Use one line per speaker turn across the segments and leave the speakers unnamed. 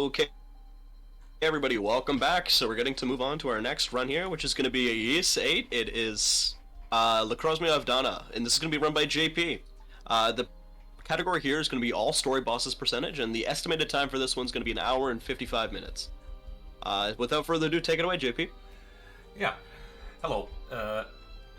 Okay, everybody, welcome back. So we're getting to move on to our next run here, which is going to be a VIII. It is Lacrimosa, and this is going to be run by JP. The category here is going to be all story bosses percentage, and the estimated time for this one's going to be 1 hour and 55 minutes. Without further ado, take it away, JP.
Yeah, hello.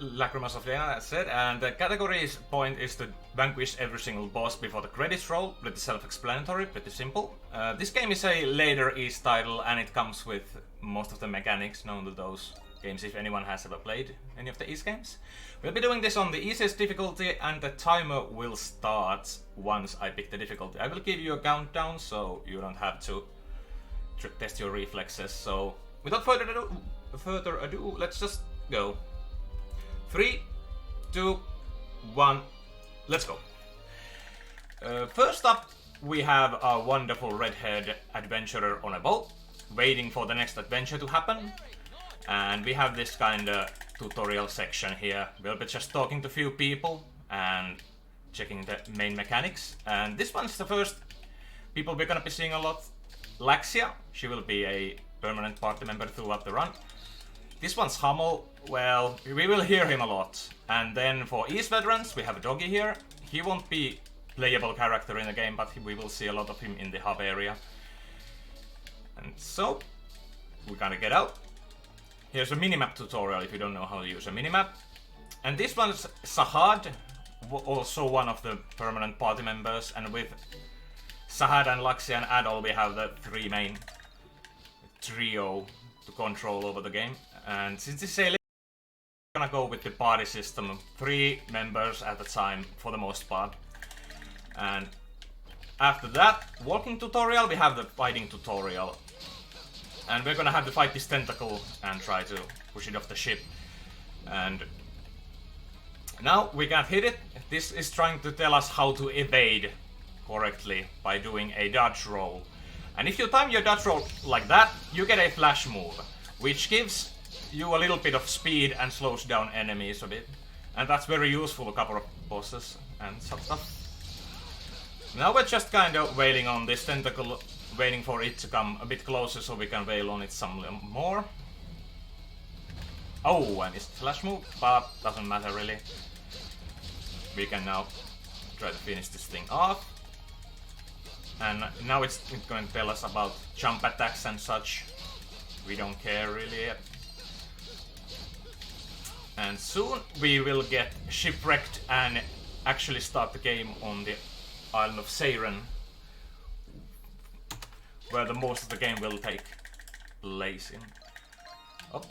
Lacrimosa, as said, and the category's point is to vanquish every single boss before the credits roll. Pretty self-explanatory, pretty simple. This game is a later East title, and it comes with most of the mechanics known to those games if anyone has ever played any of the East games. We'll be doing this on the easiest difficulty, and the timer will start once I pick the difficulty. I will give you a countdown so you don't have to test your reflexes. So without further ado, let's just go. 3, 2, 1, let's go. First up, we have a wonderful red-haired adventurer on a boat, waiting for the next adventure to happen. And we have this kind of tutorial section here. We'll be just talking to a few people and checking the main mechanics. And this one's the first people we're gonna be seeing a lot. Laxia, she will be a permanent party member throughout the run. This one's Hummel, well, we will hear him a lot. And then for East veterans, we have Doggy here. He won't be playable character in the game, but we will see a lot of him in the hub area. And so, we're gonna get out. Here's a minimap tutorial if you don't know how to use a minimap. And this one's Sahad, also one of the permanent party members. And with Sahad and Laxia and Adol, we have the three main trio to control over the game. And since this is a we're gonna go with the party system, 3 members at a time for the most part. And after that walking tutorial, we have the fighting tutorial. And we're gonna have to fight this tentacle and try to push it off the ship. And now we can't hit it. This is trying to tell us how to evade correctly by doing a dodge roll. And if you time your dodge roll like that, you get a flash move, which gives you a little bit of speed and slows down enemies a bit. And that's very useful a couple of bosses and some stuff. Now we're just kind of wailing on this tentacle, waiting for it to come a bit closer so we can wail on it some more. Oh, I missed flash move, but doesn't matter really. We can now try to finish this thing off. And now it's going to tell us about jump attacks and such. We don't care really yet. And soon we will get shipwrecked and actually start the game on the island of Seiren, where the most of the game will take place in. Oh.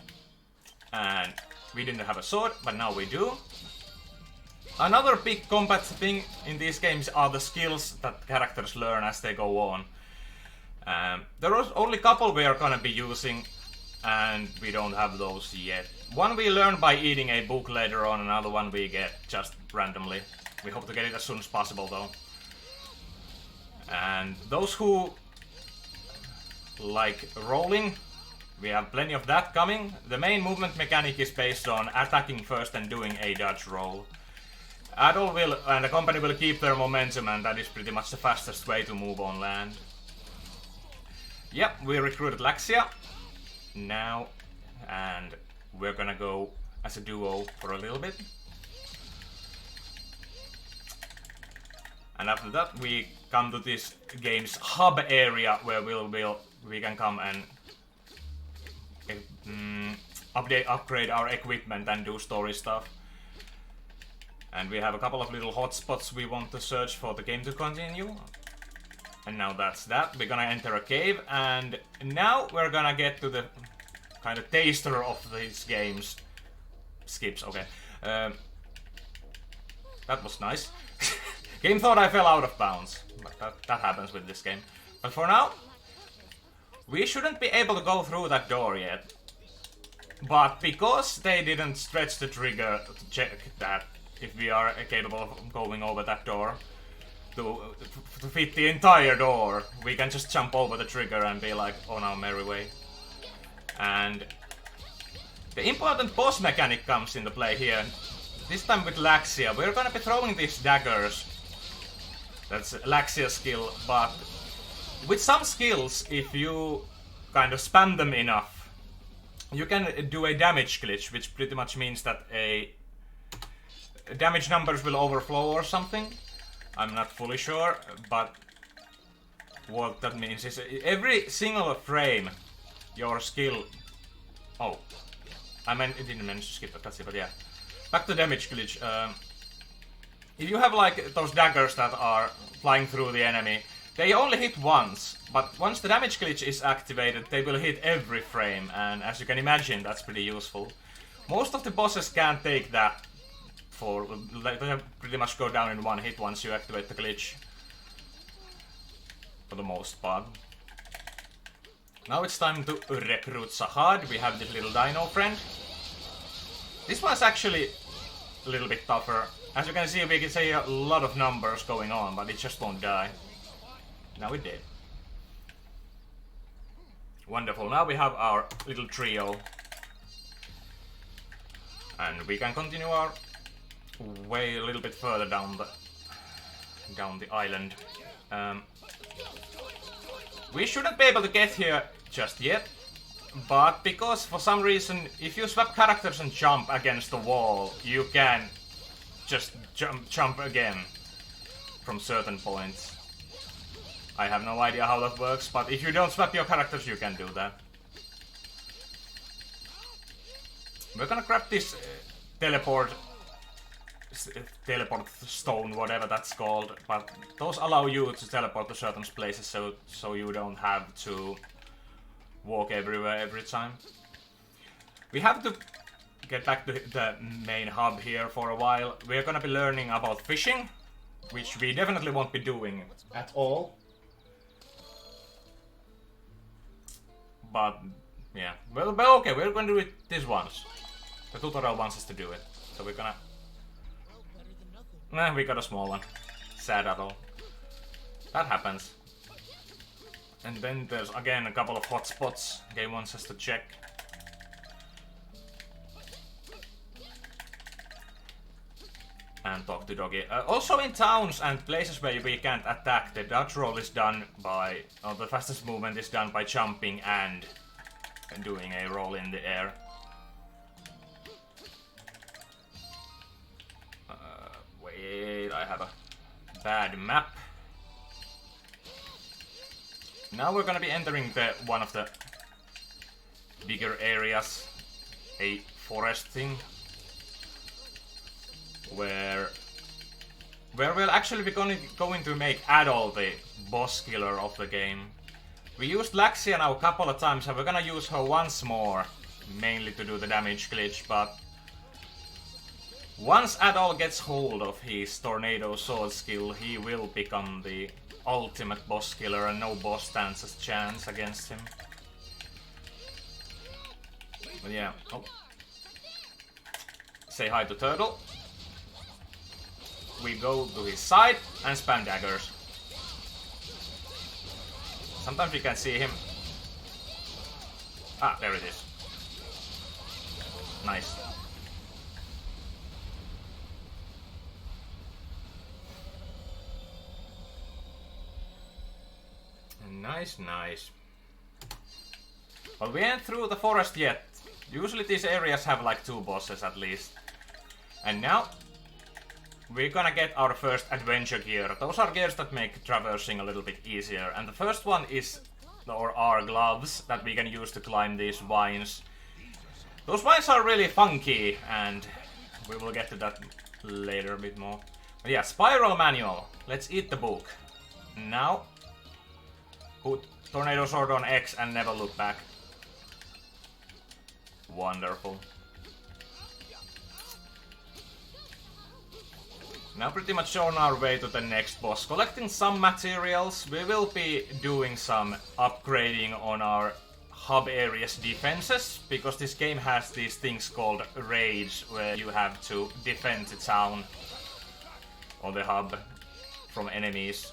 And we didn't have a sword, but now we do. Another big combat thing in these games are the skills that characters learn as they go on. There are only a couple we are gonna be using, and we don't have those yet. One we learn by eating a book later on, another one we get just randomly. We hope to get it as soon as possible though. And those who like rolling, we have plenty of that coming. The main movement mechanic is based on attacking first and doing a dodge roll. Adol will, and the company will keep their momentum, and that is pretty much the fastest way to move on land. Yep, we recruited Laxia now, and we're gonna go as a duo for a little bit. And after that we come to this game's hub area where we can come and upgrade our equipment and do story stuff. And we have a couple of little hotspots we want to search for the game to continue. And now that's that. We're gonna enter a cave, and now we're gonna get to the kind of taster of these games. Skips, okay. That was nice. Game thought I fell out of bounds, but that happens with this game. But for now, we shouldn't be able to go through that door yet. But because they didn't stretch the trigger to check that if we are capable of going over that door to fit the entire door, we can just jump over the trigger and be like on our merry way. And the important boss mechanic comes into play here. This time with Laxia, we're gonna be throwing these daggers. That's Laxia's skill, but with some skills, if you kind of spam them enough, you can do a damage glitch, which pretty much means that a damage numbers will overflow or something. I'm not fully sure, but what that means is every single frame your skill... Oh, it didn't manage to skip the cutscene, but yeah. Back to damage glitch. If you have like those daggers that are flying through the enemy, they only hit once, but once the damage glitch is activated, they will hit every frame, and as you can imagine, that's pretty useful. Most of the bosses can't take that they pretty much go down in one hit once you activate the glitch. For the most part. Now it's time to recruit Sahad. We have this little dino friend. This one's actually a little bit tougher. As you can see, we can see a lot of numbers going on, but it just won't die. Now it did. Wonderful. Now we have our little trio. And we can continue our way a little bit further down the island. We shouldn't be able to get here just yet, but because for some reason, if you swap characters and jump against the wall, you can just jump again from certain points. I have no idea how that works, but if you don't swap your characters, you can do that. We're gonna grab this teleport stone, whatever that's called, but those allow you to teleport to certain places, so you don't have to walk everywhere every time. We have to get back to the main hub here for a while. We're gonna be learning about fishing, which we definitely won't be doing at all. But yeah, well okay, we're gonna do it this once. The tutorial wants us to do it, so we're gonna... Nah, we got a small one. Sad at all. That happens. And then there's again a couple of hot spots game wants us to check. And talk to Doggy. Also in towns and places where we can't attack, the dodge roll is done by... or the fastest movement is done by jumping and doing a roll in the air. Wait, I have a bad map. Now we're gonna be entering one of the bigger areas, a forest thing, where we'll actually be going to make Adol the boss killer of the game. We used Laxia now a couple of times, and we're gonna use her once more, mainly to do the damage glitch, but once Adol gets hold of his tornado sword skill, he will become the ultimate boss killer and no boss stands a chance against him. But yeah, oh. Say hi to Turtle. We go to his side and spam daggers. Sometimes we can see him. Ah, there it is. Nice. Nice, nice. Well, we ain't through the forest yet. Usually these areas have like 2 bosses at least. And now we're gonna get our first adventure gear. Those are gears that make traversing a little bit easier. And the first one is our gloves that we can use to climb these vines. Those vines are really funky, and we will get to that later a bit more. But yeah, spiral manual. Let's eat the book. Now, put tornado sword on X and never look back. Wonderful. Now pretty much on our way to the next boss. Collecting some materials. We will be doing some upgrading on our hub area's defenses, because this game has these things called raids, where you have to defend the town or the hub from enemies.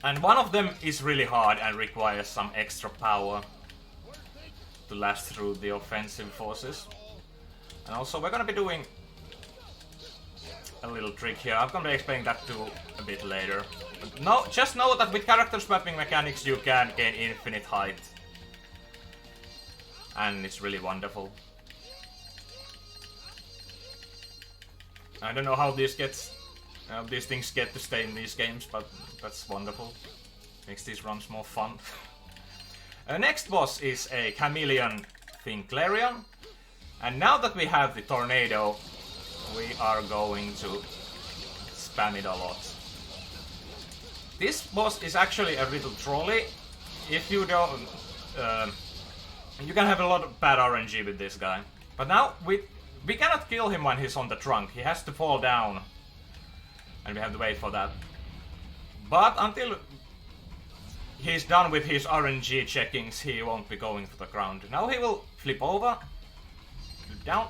And one of them is really hard and requires some extra power to last through the offensive forces. And also we're gonna be doing a little trick here. I'm gonna be explaining that too a bit later. No, just know that with character swapping mechanics you can gain infinite height. And it's really wonderful. I don't know how these things get to stay in these games, but that's wonderful. Makes these runs more fun. Next boss is a chameleon Finklerion. And now that we have the tornado, we are going to spam it a lot. This boss is actually a little trolly. If you don't... you can have a lot of bad RNG with this guy. But now, we cannot kill him when he's on the trunk. He has to fall down. And we have to wait for that. But until he's done with his RNG checkings, he won't be going to the ground. Now he will flip over. Flip down.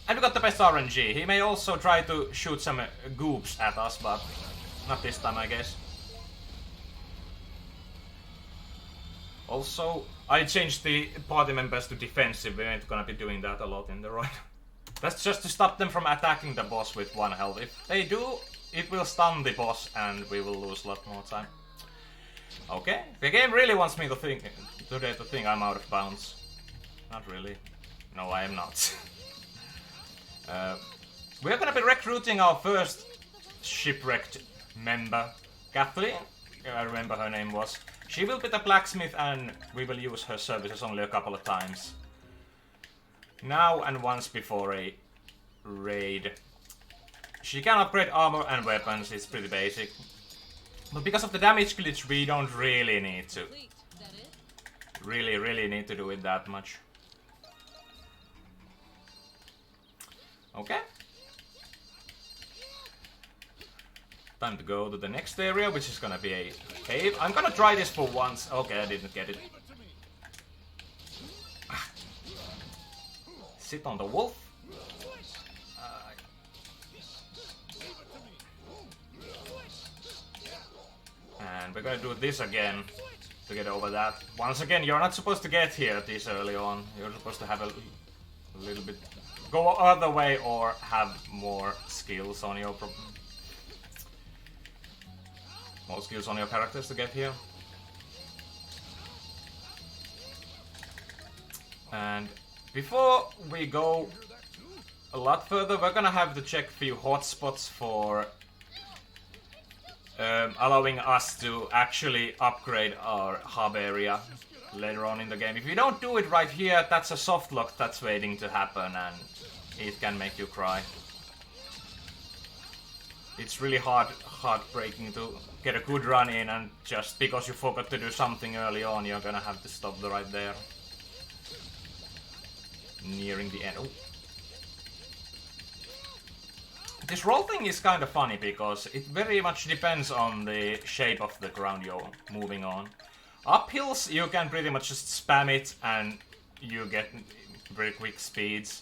And we got the best RNG. He may also try to shoot some goops at us, but not this time, I guess. Also, I changed the party members to defensive. We ain't gonna be doing that a lot in the run. That's just to stop them from attacking the boss with 1 health. If they do, it will stun the boss and we will lose a lot more time. Okay, the game really wants me to think I'm out of bounds. Not really. No, I am not. We're gonna be recruiting our first shipwrecked member, Kathleen. I remember her name was. She will be the blacksmith and we will use her services only a couple of times. Now and once before a raid. She can upgrade armor and weapons, it's pretty basic. But because of the damage glitch we don't really need to. Really need to do it that much. Okay. Time to go to the next area, which is gonna be a cave. I'm gonna try this for once. Okay, I didn't get it. Sit on the wolf. And we're gonna do this again to get over that. Once again, you're not supposed to get here this early on. You're supposed to have a little bit... go other way or have more skills on your... more skills on your characters to get here. And before we go a lot further, we're gonna have to check a few hotspots for allowing us to actually upgrade our hub area later on in the game. If you don't do it right here, that's a soft lock that's waiting to happen and it can make you cry. It's really heartbreaking to get a good run in and just because you forgot to do something early on, you're gonna have to stop right there. Nearing the end. Oh. This roll thing is kind of funny because it very much depends on the shape of the ground you're moving on. Up hills you can pretty much just spam it and you get very quick speeds.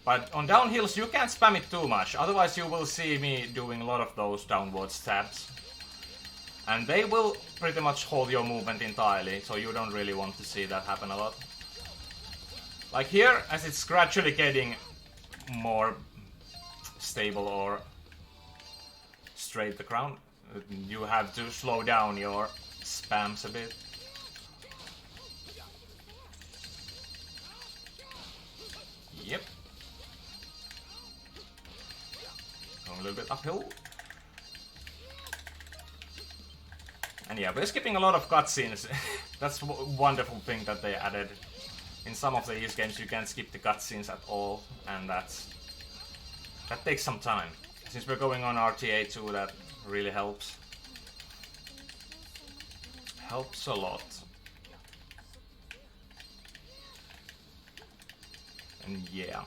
But on downhills you can't spam it too much, otherwise you will see me doing a lot of those downward stabs. And they will pretty much hold your movement entirely, so you don't really want to see that happen a lot. Like here, as it's gradually getting more stable or straight the ground, you have to slow down your spams a bit. Yep. Going a little bit uphill. And yeah, we're skipping a lot of cutscenes. That's a wonderful thing that they added. In some of these games you can't skip the cutscenes at all, and that takes some time. Since we're going on RTA 2, that really helps. Helps a lot. And yeah.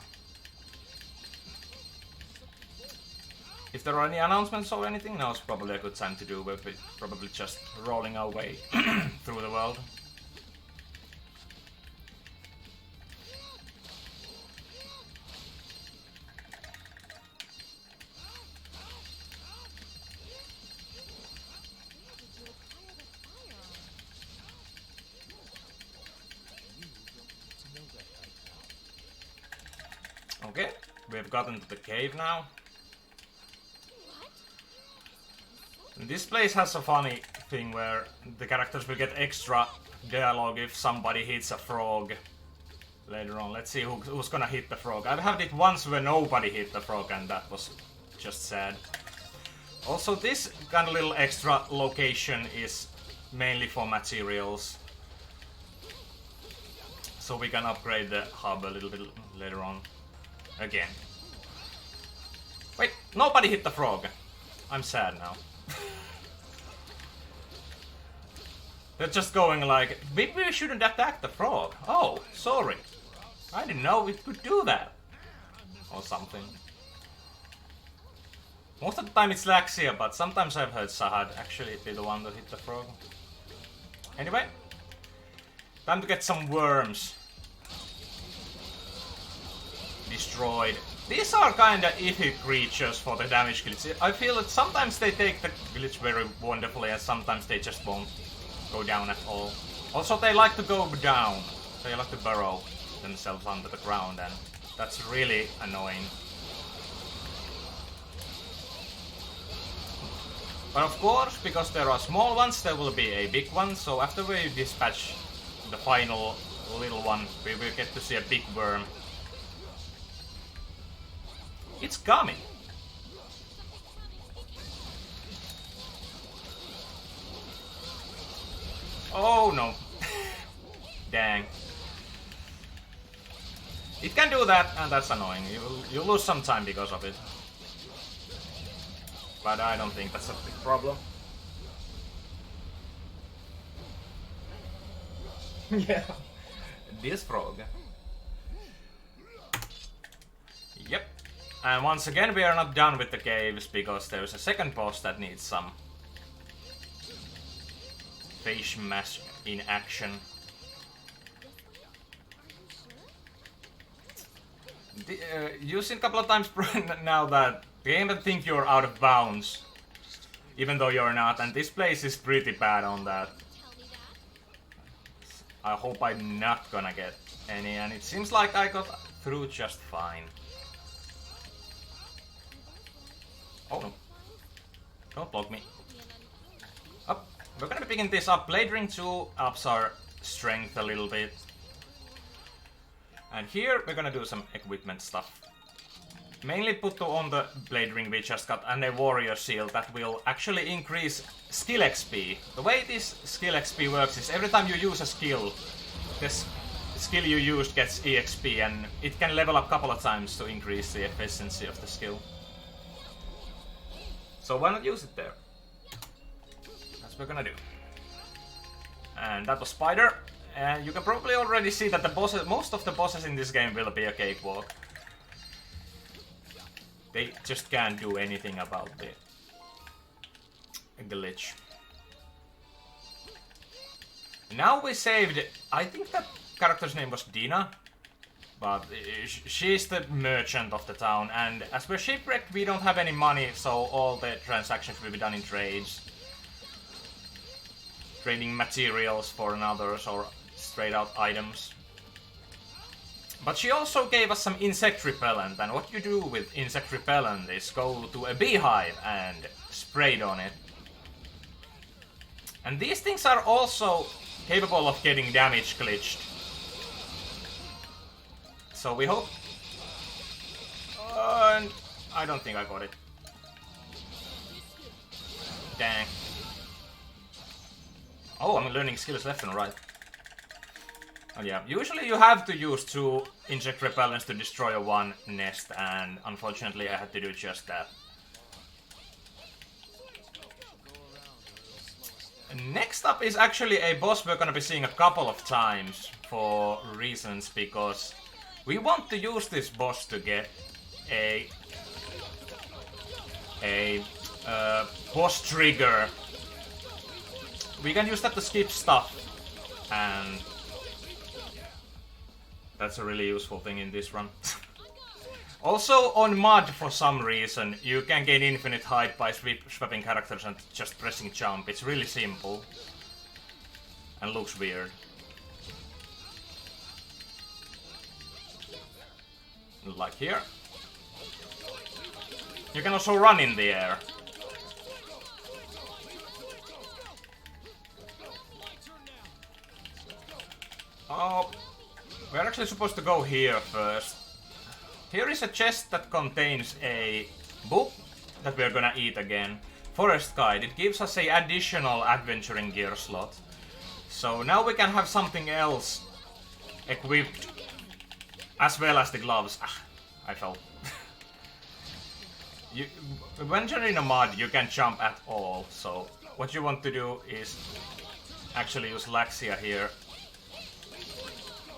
If there are any announcements or anything, now's probably a good time to do. We're probably just rolling our way through the world. Okay, we've gotten to the cave now. This place has a funny thing where the characters will get extra dialogue if somebody hits a frog later on. Let's see who's gonna hit the frog. I've had it once where nobody hit the frog and that was just sad. Also, this kind of little extra location is mainly for materials. So we can upgrade the hub a little bit later on. Again. Wait, nobody hit the frog. I'm sad now. They're just going like, maybe we shouldn't attack the frog. Oh, sorry. I didn't know it could do that. Or something. Most of the time it's Laxia, but sometimes I've heard Sahad actually be the one that hit the frog. Anyway. Time to get some worms destroyed. These are kinda iffy creatures for the damage glitch. I feel that sometimes they take the glitch very wonderfully and sometimes they just won't go down at all. Also, they like to go down. They like to burrow themselves under the ground and that's really annoying. But of course, because there are small ones, there will be a big one, so after we dispatch the final little one, we will get to see a big worm. It's coming! Oh no. Dang. It can do that, and that's annoying. You'll lose some time because of it. But I don't think that's a big problem. Yeah. This frog. Yep. And once again we are not done with the caves because there's a second boss that needs some face mash in action. You've seen a couple of times now that the game will think you're out of bounds, even though you're not, and this place is pretty bad on that. I hope I'm not gonna get any, and it seems like I got through just fine. Oh no. Don't block me. Up. We're gonna be picking this up. Blade Ring 2 ups our strength a little bit. And here we're gonna do some equipment stuff. Mainly put on the Blade Ring we just got and a Warrior Shield that will actually increase skill XP. The way this skill XP works is every time you use a skill, this skill you used gets EXP and it can level up a couple of times to increase the efficiency of the skill. So why not use it there? That's what we're gonna do. And that was Spider. And you can probably already see that the bosses, most of the bosses in this game will be a cakewalk. They just can't do anything about the glitch. Now we saved, I think that character's name was Dina, but she's the merchant of the town, and as we're shipwrecked we don't have any money, so all the transactions will be done in trades. Trading materials for others or straight out items. But she also gave us some insect repellent, and what you do with insect repellent is go to a beehive and spray it on it. And these things are also capable of getting damage glitched. So we hope... and I don't think I got it. Dang. Oh, I'm learning skills left and right. Oh yeah, usually you have to use 2 insect repellents to destroy one nest, and unfortunately I had to do just that. Next up is actually a boss we're gonna be seeing a couple of times for reasons, because we want to use this boss to get a boss trigger. We can use that to skip stuff, and that's a really useful thing in this run. Also, on mud, for some reason, you can gain infinite height by swapping characters and just pressing jump. It's really simple. And looks weird. Like here. You can also run in the air. Oh, we're actually supposed to go here first. Here is a chest that contains a book that we're gonna eat again. Forest Guide. It gives us a additional adventuring gear slot. So now we can have something else equipped as well as the gloves. Ah, I fell. When you're in a mud, you can jump at all. So what you want to do is actually use Laxia here.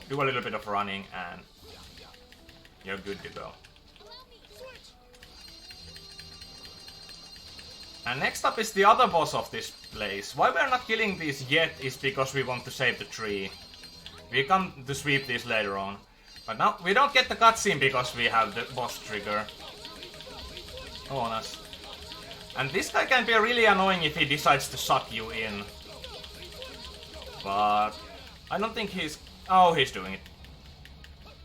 Do a little bit of running and you're good to go. And next up is the other boss of this place. Why we're not killing these yet is because we want to save the tree. We come to sweep these later on. But now we don't get the cutscene because we have the boss trigger on us. And this guy can be really annoying if he decides to suck you in. But I don't think he's... Oh, he's doing it.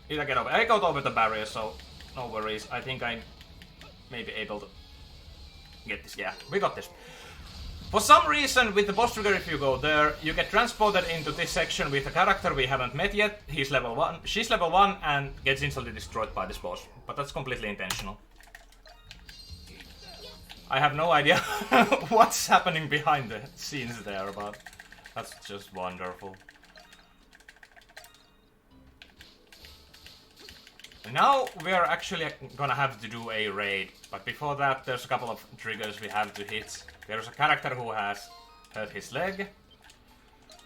Did I get over? I got over the barrier, so no worries. I think I may be able to get this. Yeah, we got this. For some reason, with the boss trigger, if you go there, you get transported into this section with a character we haven't met yet. He's level 1, she's level 1, and gets instantly destroyed by this boss. But that's completely intentional. I have no idea what's happening behind the scenes there, but that's just wonderful. Now we're actually gonna have to do a raid, but before that there's a couple of triggers we have to hit. There's a character who has hurt his leg.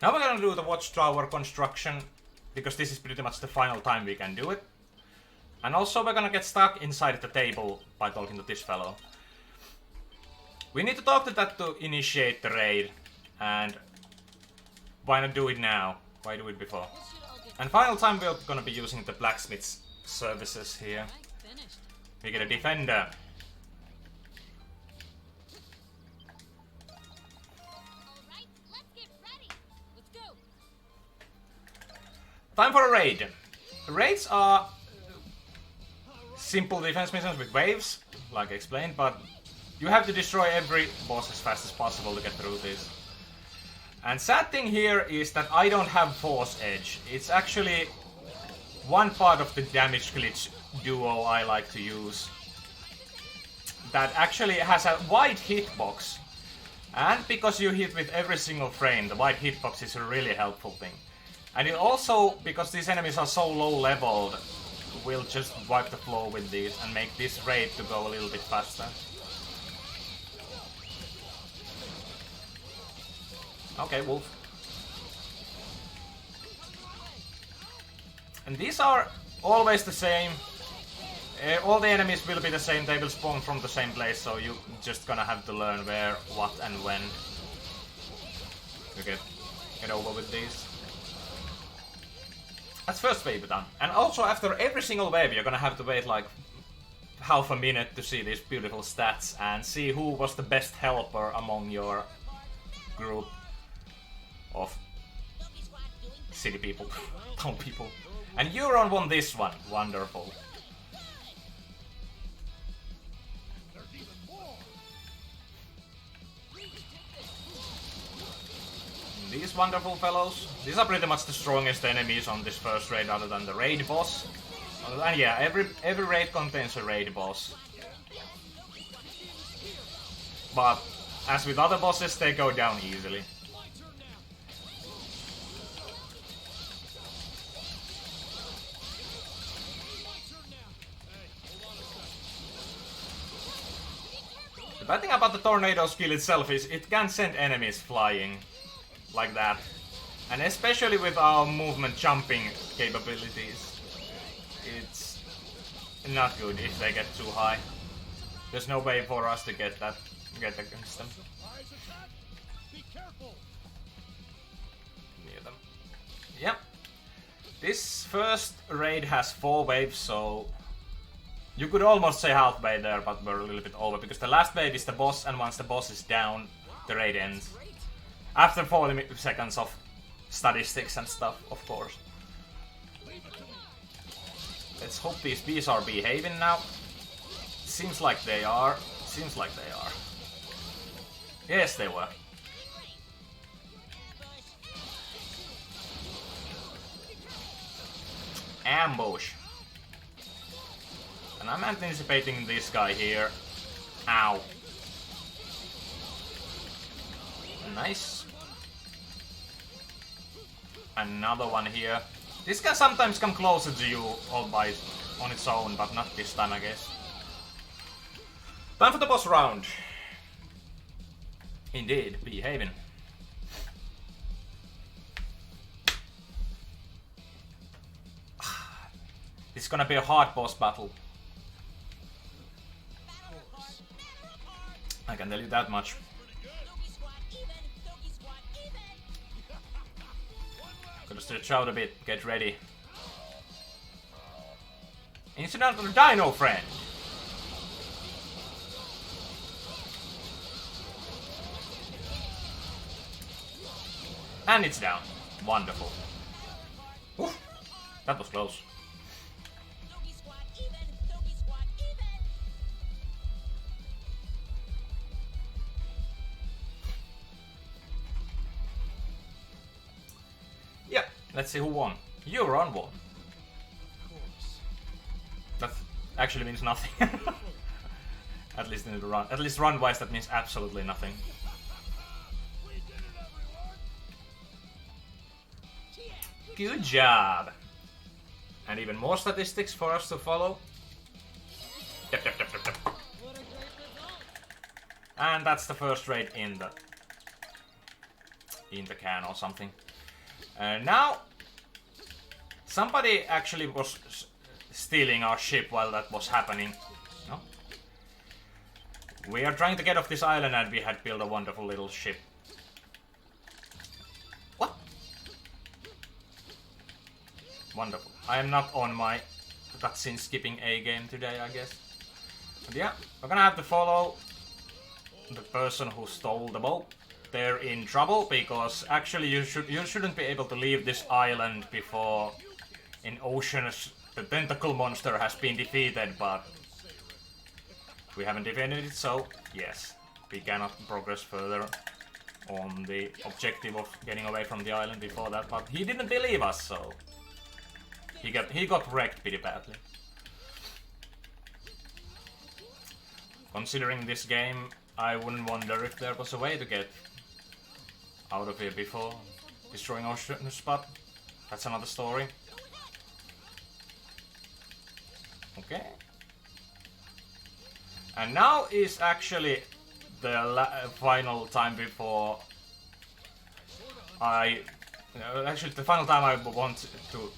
Now we're gonna do the watchtower construction, because this is pretty much the final time we can do it. And also we're gonna get stuck inside the table by talking to this fellow. We need to talk to that to initiate the raid, and why not do it now? Why do it before? And final time we're gonna be using the blacksmith's services here. We get a defender. Time for a raid. Raids are simple defense missions with waves, like I explained, but you have to destroy every boss as fast as possible to get through this. And sad thing here is that I don't have Force Edge. It's actually one part of the damage glitch duo I like to use that actually has a wide hitbox. And because you hit with every single frame, the wide hitbox is a really helpful thing. And it also, because these enemies are so low leveled, will just wipe the floor with these and make this raid to go a little bit faster. Okay, wolf. And these are always the same. All the enemies will be the same, they will spawn from the same place, so you just gonna have to learn where, what and when to get over with these. That's first wave done. And also after every single wave you're gonna have to wait like half a minute to see these beautiful stats and see who was the best helper among your group of city people, town people. And Euron won this one. Wonderful. These wonderful fellows. These are pretty much the strongest enemies on this first raid other than the raid boss. And yeah, every raid contains a raid boss. But as with other bosses, they go down easily. The bad thing about the tornado skill itself is it can send enemies flying like that. And especially with our movement jumping capabilities, it's not good if they get too high. There's no way for us to get against them. Near them. Yep. This first raid has 4 waves, so you could almost say halfway there, but we're a little bit over, because the last wave is the boss, and once the boss is down, the raid ends. After 40 seconds of statistics and stuff, of course. Let's hope these bees are behaving now. Seems like they are. Seems like they are. Yes, they were. ambush. And I'm anticipating this guy here. Ow. Nice. Another one here. This can sometimes come closer to you all by on its own, but not this time, I guess. Time for the boss round. Indeed, VIII. This is gonna be a hard boss battle. I can tell you that much. Gotta stretch out a bit, get ready. Incidental Dino Friend! And it's down. Wonderful. Oof, that was close. Yeah, let's see who won. Euron won. That actually means nothing. At least in the run. At least run-wise, that means absolutely nothing. Good job! And even more statistics for us to follow. Yep. And that's the first raid in the can or something. Now, somebody actually was stealing our ship while that was happening. No? We are trying to get off this island and we had built a wonderful little ship. What? Wonderful. I am not on my cutscene skipping A game today, I guess. But yeah, we're gonna have to follow the person who stole the boat. They're in trouble because actually you shouldn't be able to leave this island before in oceans the tentacle monster has been defeated, but we haven't defeated it, so yes, we cannot progress further on the objective of getting away from the island before that, but he didn't believe us, so he got wrecked pretty badly. Considering this game, I wouldn't wonder if there was a way to get out of here before destroying oceans, but that's another story. Okay. And now is actually the final time before actually the final time I want to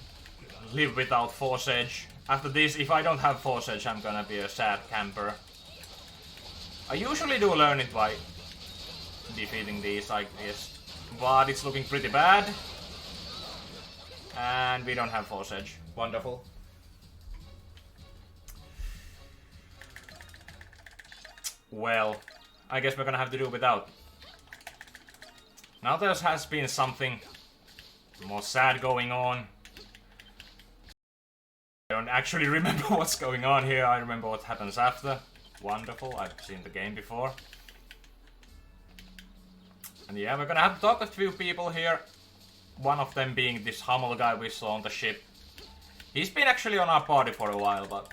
live without Force Edge. After this, if I don't have Force Edge, I'm gonna be a sad camper. I usually do learn it by defeating these, I guess. But it's looking pretty bad. And we don't have Force Edge. Wonderful. Well, I guess we're gonna have to do without. Now there has been something more sad going on. I don't actually remember what's going on here, I remember what happens after. Wonderful, I've seen the game before. And yeah, we're gonna have to talk with a few people here. One of them being this Hummel guy we saw on the ship. He's been actually on our party for a while, but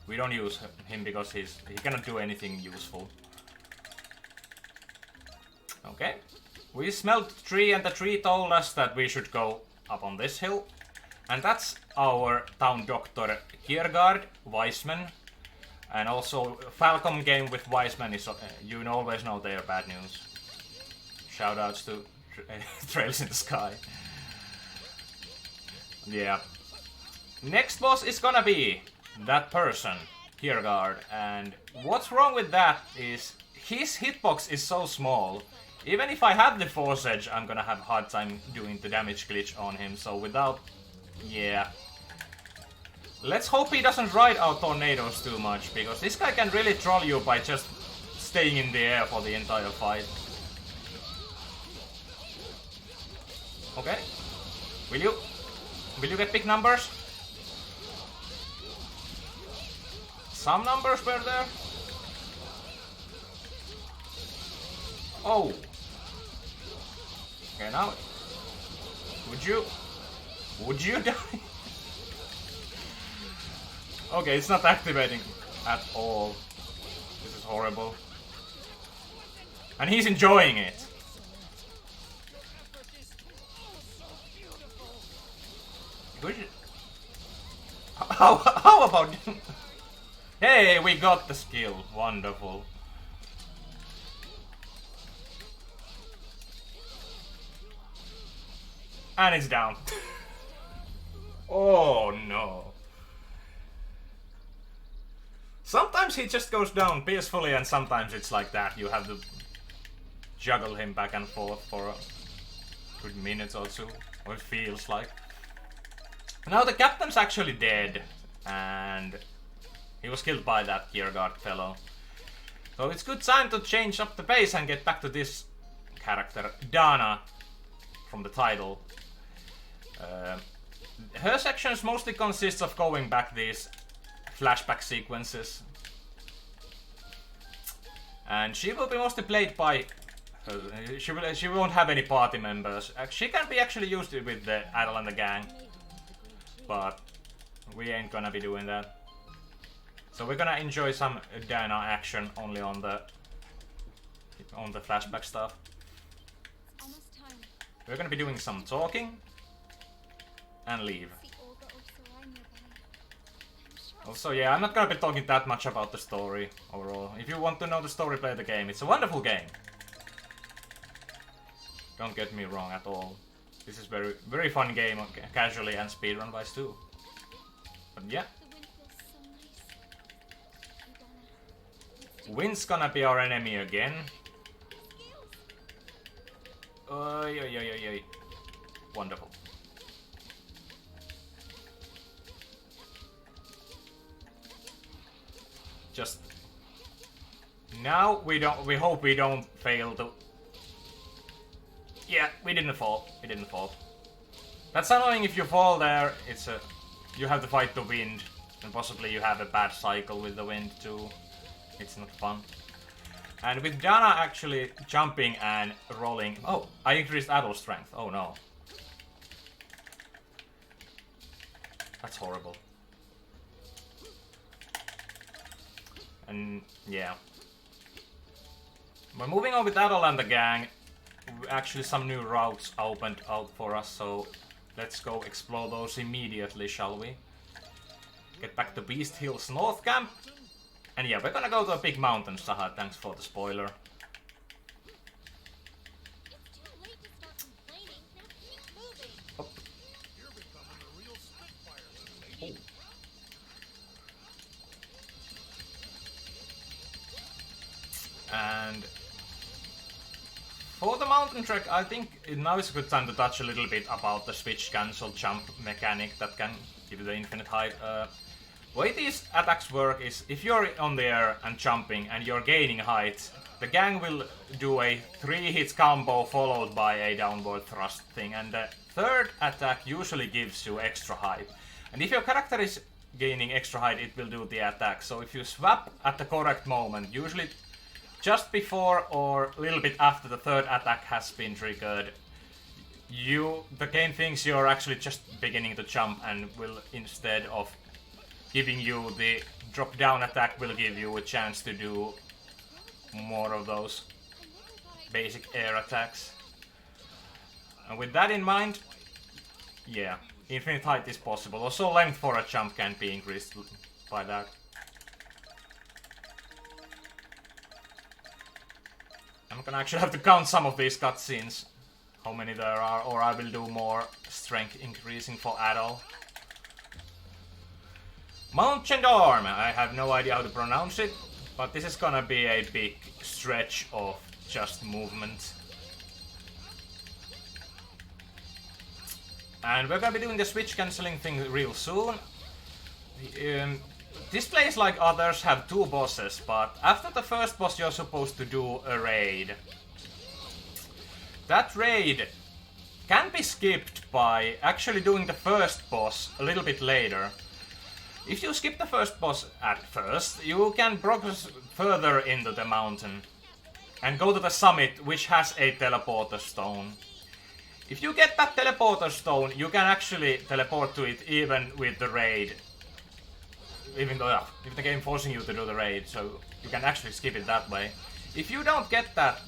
we don't use him because he cannot do anything useful. Okay. We smelled the tree and the tree told us that we should go up on this hill. And that's our town doctor Kiergaard, Weissman. And also Falcom game with Weissman is, you always know they are bad news. Shoutouts to Trails in the Sky. Yeah. Next boss is gonna be that person, Kiergaard, and what's wrong with that is his hitbox is so small. Even if I have the Force Edge, I'm gonna have a hard time doing the damage glitch on him, so without... yeah. Let's hope he doesn't ride our tornadoes too much, because this guy can really troll you by just staying in the air for the entire fight. Okay. Will you get big numbers? Some numbers were there. Oh. Okay, now. Would you die? Okay, it's not activating at all. This is horrible. And he's enjoying it. How about... Hey, we got the skill. Wonderful. And it's down. Oh no. Sometimes he just goes down peacefully and sometimes it's like that. You have to juggle him back and forth for a good minute or two. Or it feels like. Now the captain's actually dead. And he was killed by that gear guard fellow. So it's good time to change up the pace and get back to this character, Dana, from the title. Her sections mostly consists of going back these flashback sequences. And she will be mostly played by... she won't have any party members. She can be actually used with the Adol and the gang. But we ain't gonna be doing that. So we're gonna enjoy some Dana action only on the flashback stuff. We're gonna be doing some talking and leave. Also, yeah, I'm not gonna be talking that much about the story overall. If you want to know the story, play the game. It's a wonderful game. Don't get me wrong at all. This is very fun game, casually and speedrun wise too. But yeah. Wind's gonna be our enemy again. Wonderful. Just now we hope we don't fail to... Yeah, we didn't fall. We didn't fall. That's annoying if you fall there. It's a... You have to fight the wind. And possibly you have a bad cycle with the wind too. It's not fun. And with Dana actually jumping and rolling... Oh, I increased Adol strength. Oh no. That's horrible. And yeah. We're moving on with Adol and the gang. Actually some new routes opened out for us, so let's go explore those immediately, shall we? Get back to Beast Hills North Camp. And yeah, we're gonna go to a big mountain, Saha, thanks for the spoiler. Oh. And for the mountain trek, I think now is a good time to touch a little bit about the switch cancel jump mechanic that can give you the infinite height. Way these attacks work is if you're on the air and jumping and you're gaining height, the gang will do a 3-hit combo followed by a downward thrust thing, and the third attack usually gives you extra height. And if your character is gaining extra height, it will do the attack. So if you swap at the correct moment, usually just before or a little bit after the third attack has been triggered, the game thinks you're actually just beginning to jump and will, instead of giving you the drop down attack, will give you a chance to do more of those basic air attacks. And with that in mind, yeah, infinite height is possible. Also length for a jump can be increased by that. I'm gonna actually have to count some of these cutscenes, how many there are, or I will do more strength increasing for Adol. Mount Gendarme, I have no idea how to pronounce it, but this is gonna be a big stretch of just movement. And we're gonna be doing the switch cancelling thing real soon. This place, like others, have 2 bosses, but after the first boss you're supposed to do a raid. That raid can be skipped by actually doing the first boss a little bit later. If you skip the first boss at first, you can progress further into the mountain and go to the summit, which has a teleporter stone. If you get that teleporter stone, you can actually teleport to it even with the raid even though if the game forcing you to do the raid, so you can actually skip it that way. If you don't get that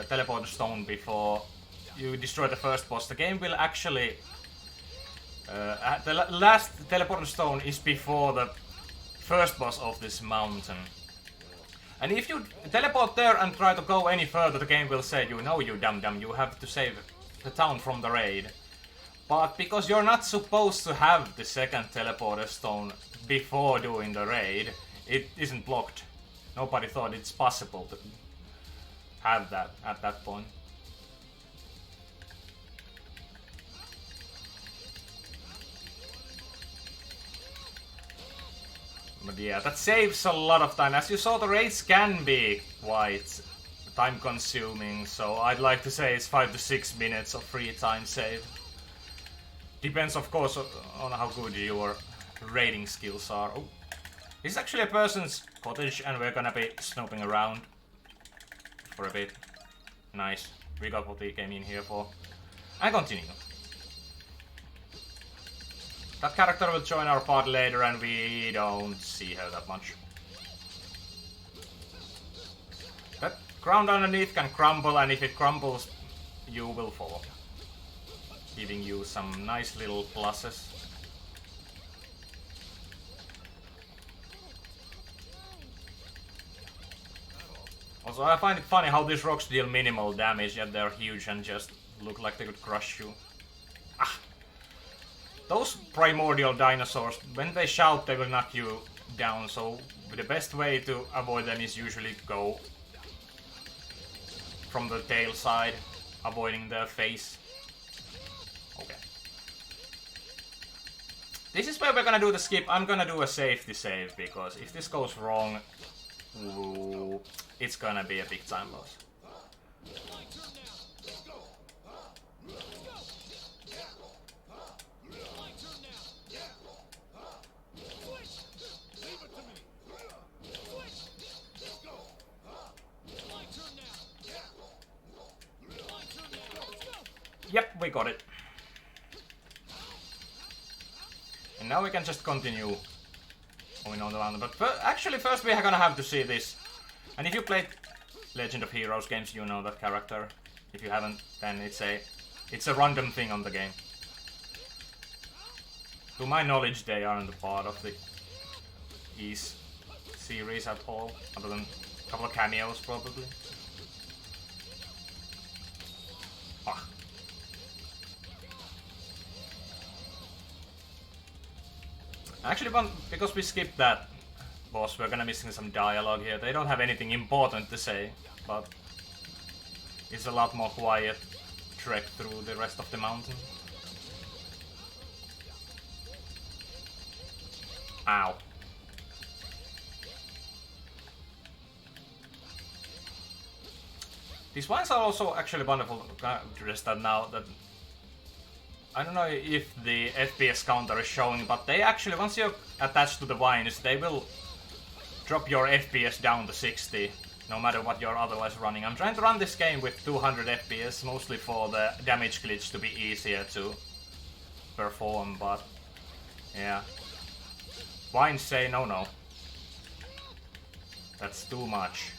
teleporter stone before you destroy the first boss, the game will actually... the last teleporter stone is before the first boss of this mountain. And if you teleport there and try to go any further, the game will say, you know, you dum-dum, you have to save the town from the raid. But because you're not supposed to have the second teleporter stone before doing the raid, it isn't blocked. Nobody thought it's possible to have that at that point. But yeah, that saves a lot of time. As you saw, the raids can be quite time consuming, so I'd like to say it's 5 to 6 minutes of free time save. Depends, of course, on how good your raiding skills are. Oh, this is actually a person's cottage, and we're gonna be snooping around for a bit. Nice. We got what we came in here for. And continue. That character will join our party later, and we don't see her that much. That ground underneath can crumble, and if it crumbles, you will fall. Giving you some nice little pluses. Also, I find it funny how these rocks deal minimal damage, yet they're huge and just look like they could crush you. Ah! Those primordial dinosaurs, when they shout, they will knock you down, so the best way to avoid them is usually go from the tail side, avoiding their face. Okay. This is where we're gonna do the skip. I'm gonna do a safety save, because if this goes wrong, ooh, it's gonna be a big time loss. Yep, we got it. And now we can just continue going on around. But actually, first we are gonna have to see this. And if you played Legend of Heroes games, you know that character. If you haven't, then it's a random thing on the game. To my knowledge, they aren't a part of the Ys series at all, other than a couple of cameos, probably. Ah. Actually, because we skipped that boss, we're gonna missing some dialogue here. They don't have anything important to say, but it's a lot more quiet trek through the rest of the mountain. Ow. These wines are also actually wonderful to just that now that I don't know if the FPS counter is showing, but they actually, once you're attached to the vines, they will drop your FPS down to 60, no matter what you're otherwise running. I'm trying to run this game with 200 FPS, mostly for the damage glitch to be easier to perform, but yeah. Vines say no. That's too much.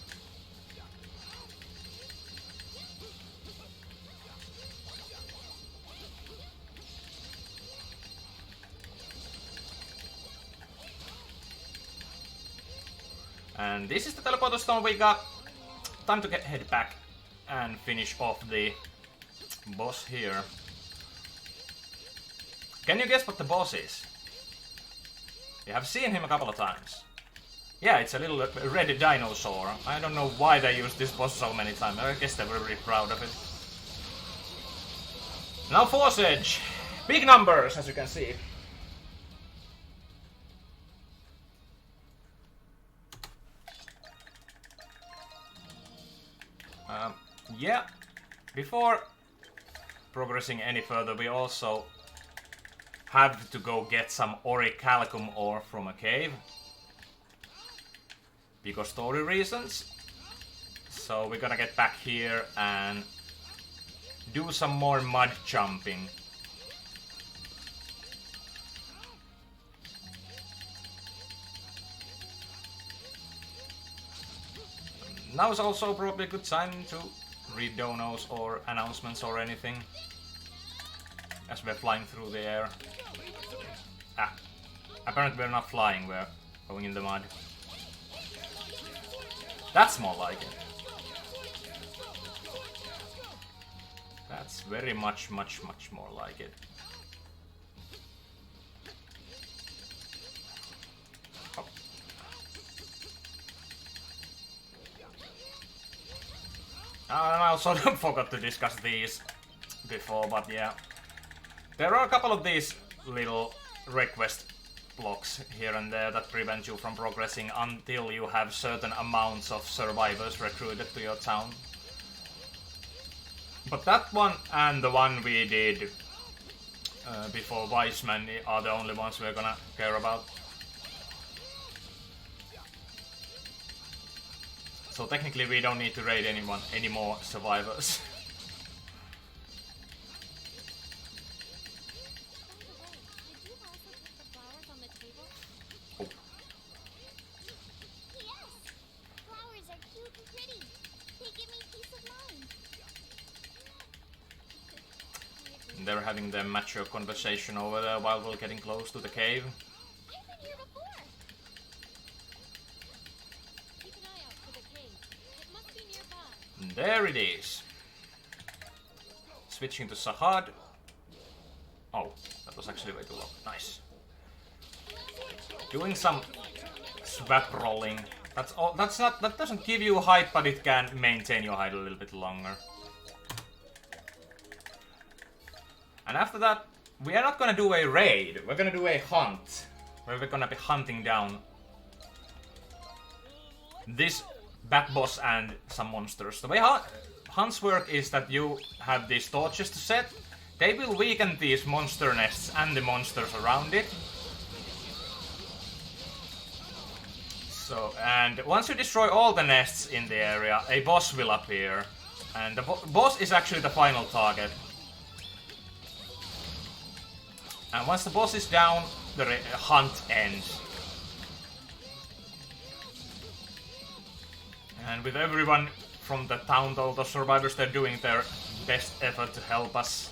And this is the teleporter stone we got. Time to head back and finish off the boss here. Can you guess what the boss is? You have seen him a couple of times. Yeah, it's a little red dinosaur. I don't know why they used this boss so many times. I guess they were really proud of it. Now Force Edge. Big numbers, as you can see. Yeah, before progressing any further, we also have to go get some orichalcum ore from a cave. Because story reasons. So we're gonna get back here and do some more mud jumping. now is also probably a good time to read donos or announcements or anything. As we're flying through the air. Ah, apparently we're not flying, we're going in the mud. That's more like it. That's very much more like it. Oh. I also forgot to discuss these before, but yeah. There are a couple of these little request blocks here and there that prevent you from progressing until you have certain amounts of survivors recruited to your town. But that one and the one we did before VIII are the only ones we're gonna care about. So technically we don't need to raid any more survivors. They're having their mature conversation over there while we're getting close to the cave. And there it is. Switching to Sahad. Oh, that was actually way too low. Nice. Doing some swap rolling. That's all. That doesn't give you height, but it can maintain your height a little bit longer. And after that, we are not gonna do a raid, we're gonna do a hunt. Where we're gonna be hunting down this back boss and some monsters. The way hunts work is that you have these torches to set. They will weaken these monster nests and the monsters around it. So, and once you destroy all the nests in the area, a boss will appear. And the boss is actually the final target. And once the boss is down, the hunt ends. And with everyone from the town, all the survivors, they're doing their best effort to help us.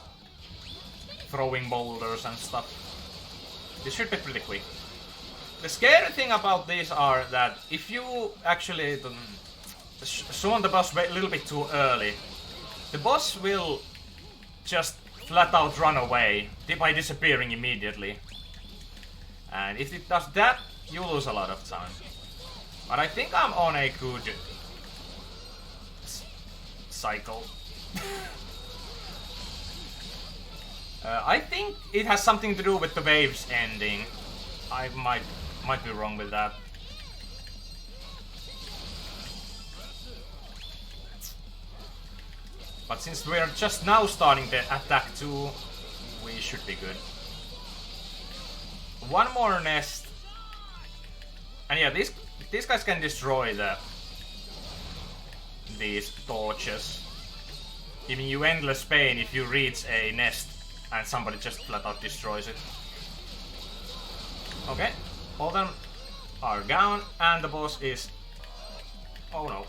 Throwing boulders and stuff. This should be pretty quick. The scary thing about these are that if you actually summon the boss a little bit too early, the boss will just flat out run away by disappearing immediately. And if it does that, you lose a lot of time. But I think I'm on a good cycle. I think it has something to do with the waves ending. I might be wrong with that. But since we're just now starting the attack too, we should be good. One more nest. And yeah, these guys can destroy these torches, giving you endless pain if you reach a nest and somebody just flat out destroys it. Okay, all of them are down and the boss is... oh no.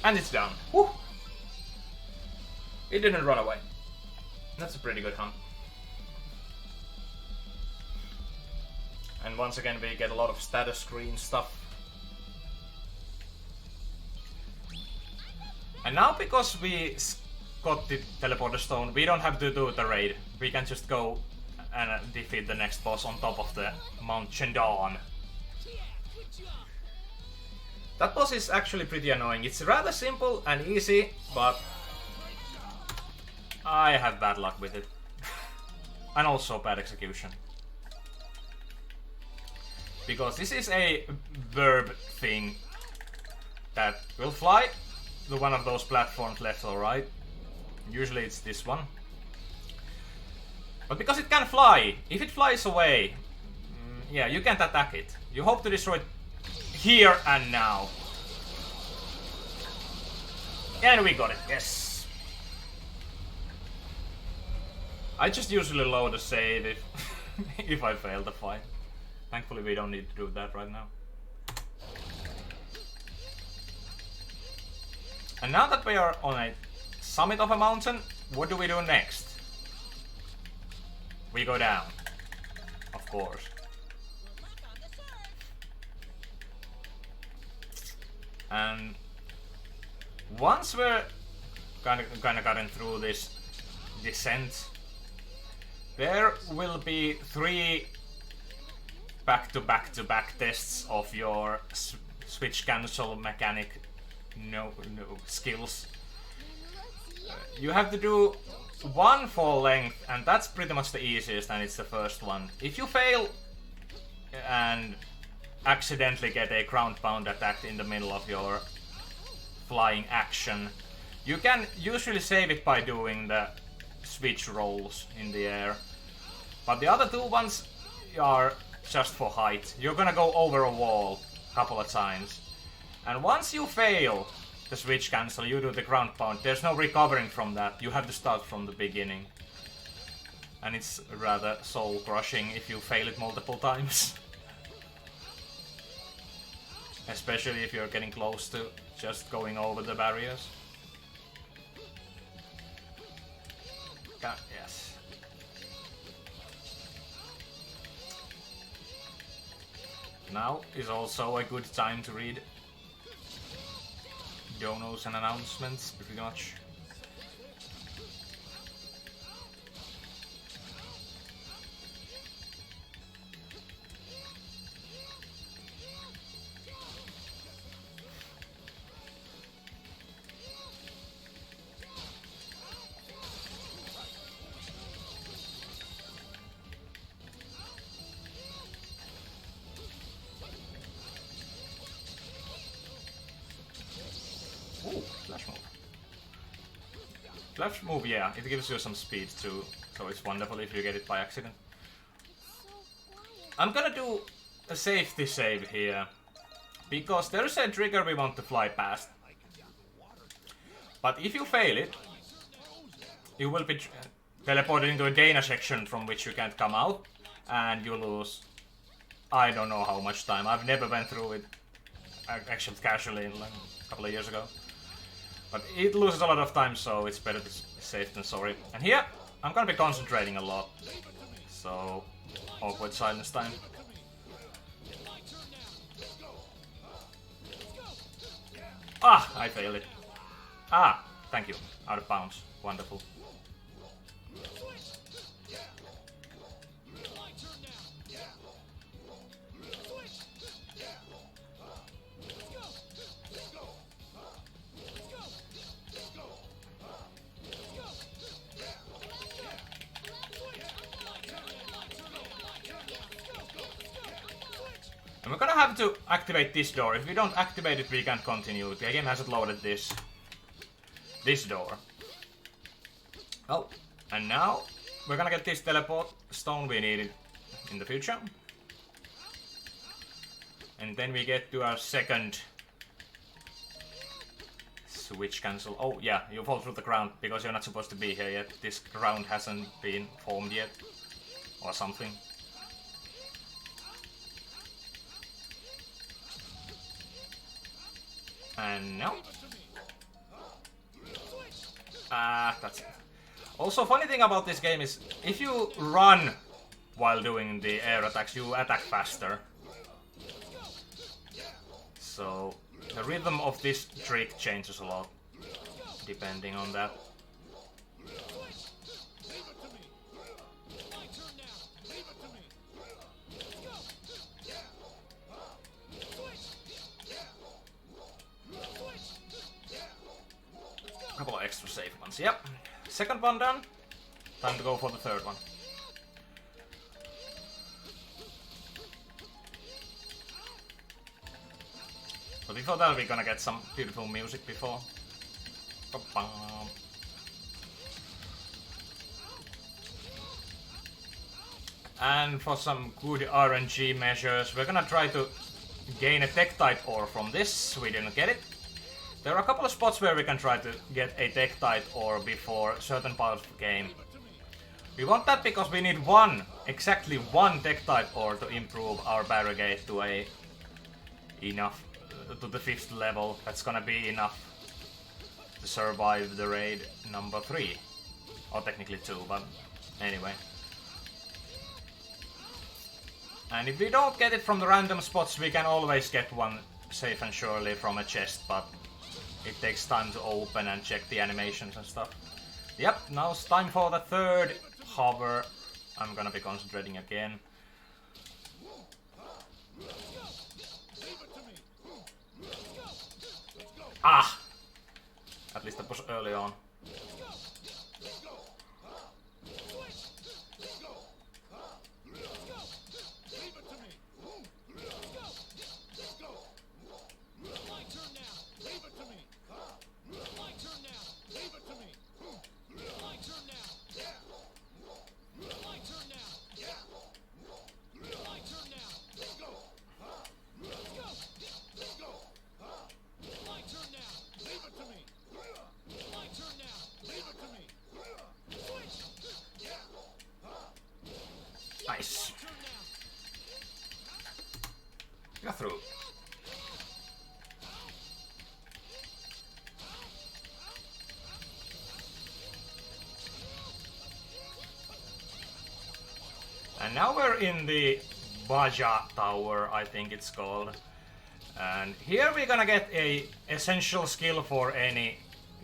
And it's down. Woo! It didn't run away. That's a pretty good hunt. And once again we get a lot of status screen stuff. And now because we got the teleporter stone, we don't have to do the raid. We can just go and defeat the next boss on top of the Mount Chendan. That boss is actually pretty annoying. It's rather simple and easy, but I have bad luck with it. And also bad execution. Because this is a verb thing that will fly to one of those platforms left or right. Usually it's this one. But because it can fly, if it flies away, yeah, you can't attack it. You hope to destroy it here and now. And we got it, yes. I just usually load a save if if I fail the fight. Thankfully we don't need to do that right now. And now that we are on a summit of a mountain, what do we do next? We go down, of course. And once we're kind of gotten through this descent, there will be 3 back-to-back-to-back tests of your switch cancel mechanic skills. You have to do 1 full length, and that's pretty much the easiest, and it's the first one. If you fail and accidentally get a ground pound attack in the middle of your flying action, you can usually save it by doing the switch rolls in the air. But the other 2 ones are just for height. You're gonna go over a wall a couple of times. And once you fail the switch cancel, you do the ground pound. There's no recovering from that. You have to start from the beginning. And it's rather soul crushing if you fail it multiple times. Especially if you're getting close to just going over the barriers. Yes. Now is also a good time to read donos and announcements, pretty much. Flash move, yeah, it gives you some speed too, so it's wonderful if you get it by accident. I'm gonna do a safety save here, because there's a trigger we want to fly past. But if you fail it, you will be teleported into a Dana section from which you can't come out, and you lose I don't know how much time. I've never went through it, actually casually like a couple of years ago. But it loses a lot of time, so it's better to be safe than sorry. And here, I'm gonna be concentrating a lot. So, awkward silence time. Ah, I failed it. Ah, thank you. Out of bounds. Wonderful. And we're gonna have to activate this door. If we don't activate it, we can't continue. The game hasn't loaded this door. Oh, and now we're gonna get this teleport stone we needed in the future. And then we get to our second switch cancel. Oh yeah, you fall through the ground because you're not supposed to be here yet. This ground hasn't been formed yet. Or something. And no. That's it. Also, funny thing about this game is, if you run while doing the air attacks, you attack faster. So, the rhythm of this trick changes a lot, depending on that. A couple of extra safe ones, yep. Second one done. Time to go for the third one. But before that we're gonna get some beautiful music before. And for some good RNG measures, we're gonna try to gain a Tektite ore from this. We didn't get it. There are a couple of spots where we can try to get a Tektite ore before certain parts of the game. We want that because we need 1 exactly one tech type ore to improve our barricade to enough to the 5th level. That's gonna be enough to survive the raid number 3. Or technically 2, but anyway. And if we don't get it from the random spots, we can always get one safe and surely from a chest, but it takes time to open and check the animations and stuff. Yep, now it's time for the 3rd hover. I'm gonna be concentrating again. Ah! At least that was early on. Nice. Got through. And now we're in the Baja Tower, I think it's called. And here we're gonna get a essential skill for any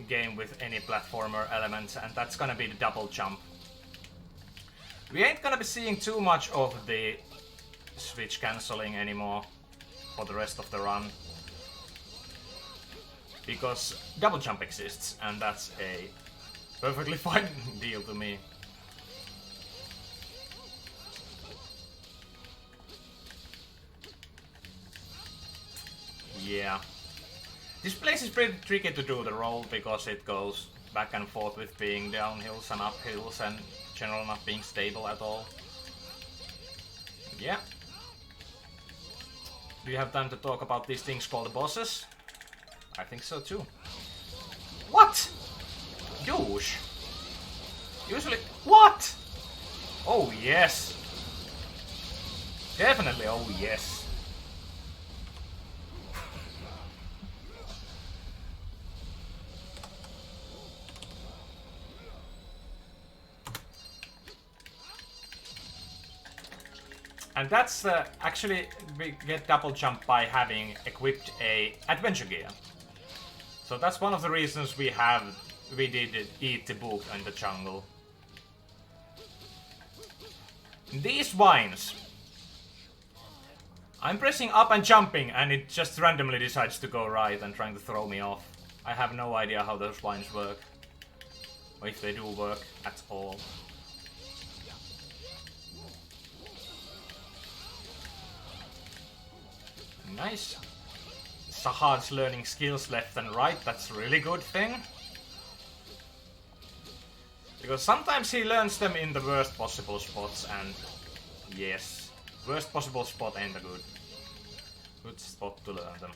game with any platformer elements, and that's gonna be the double jump. We ain't gonna be seeing too much of the switch cancelling anymore for the rest of the run. Because double jump exists, and that's a perfectly fine deal to me. Yeah. This place is pretty tricky to do the roll because it goes back and forth with being downhills and uphills and general not being stable at all. Yeah. Do you have time to talk about these things called bosses? I think so too. What? Douche. Usually... What? Oh yes. Definitely oh yes. And that's actually we get double jump by having equipped a adventure gear. So that's one of the reasons we did eat the book in the jungle. These vines. I'm pressing up and jumping and it just randomly decides to go right and trying to throw me off. I have no idea how those vines work. Or if they do work at all. Nice. Sahad's learning skills left and right, that's a really good thing. Because sometimes he learns them in the worst possible spots and... Yes, worst possible spot ain't a good spot to learn them.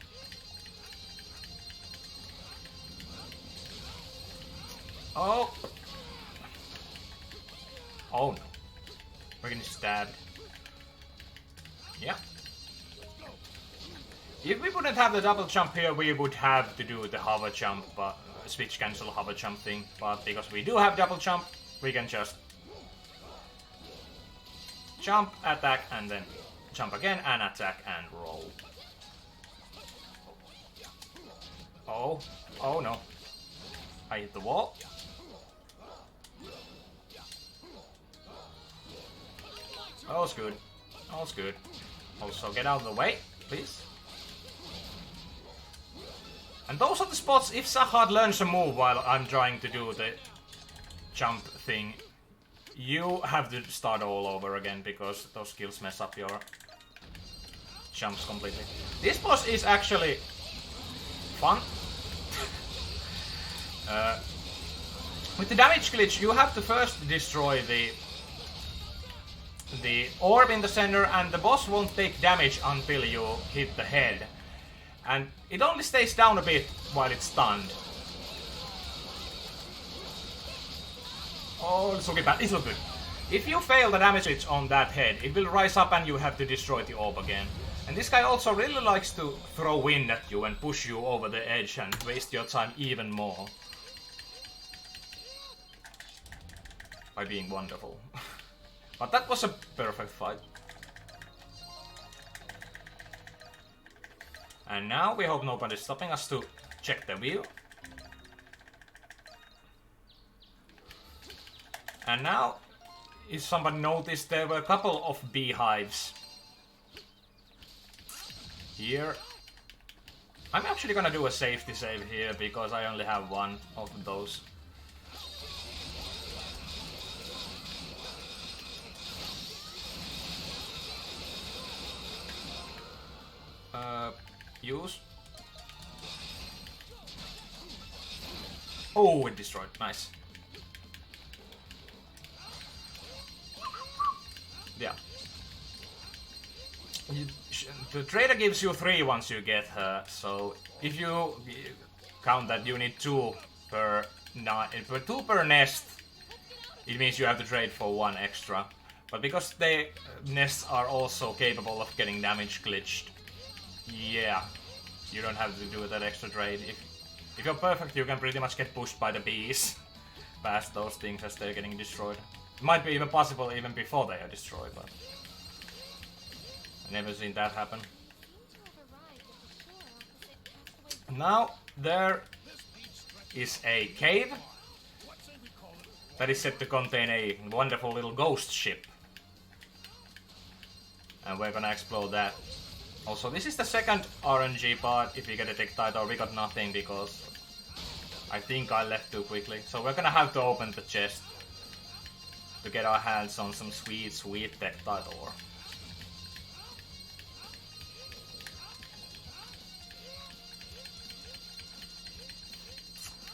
Oh! Oh no. We're getting stabbed. Yeah. If we wouldn't have the double jump here, we would have to do the hover jump, but switch cancel hover jump thing. But because we do have double jump, we can just jump, attack, and then jump again, and attack, and roll. Oh, oh no. I hit the wall. All's good. All's good. Also, get out of the way, please. And those are the spots, if Sahad learns a move while I'm trying to do the jump thing, you have to start all over again, because those skills mess up your jumps completely. This boss is actually fun. With the damage glitch, you have to first destroy the orb in the center, and the boss won't take damage until you hit the head. And it only stays down a bit while it's stunned. Oh, it's looking bad. It's looking good. If you fail the damage switch on that head, it will rise up and you have to destroy the orb again. And this guy also really likes to throw wind at you and push you over the edge and waste your time even more. By being wonderful. But that was a perfect fight. And now we hope nobody's stopping us to check the view. And now, if somebody noticed, there were a couple of beehives here. I'm actually gonna do a safety save here because I only have one of those. Use. Oh, it destroyed. Nice. Yeah. The trader gives you 3 once you get her, so if you count that you need 2 per nest, it means you have to trade for 1 extra. But because the nests are also capable of getting damage glitched, yeah, you don't have to do that extra trade. If you're perfect, you can pretty much get pushed by the bees past those things as they're getting destroyed. It might be even possible even before they are destroyed, but I've never seen that happen. Now there is a cave that is said to contain a wonderful little ghost ship. And we're gonna explore that. Also, this is the second RNG part. If we get a tech title, we got nothing because I think I left too quickly. So we're gonna have to open the chest to get our hands on some sweet tech title.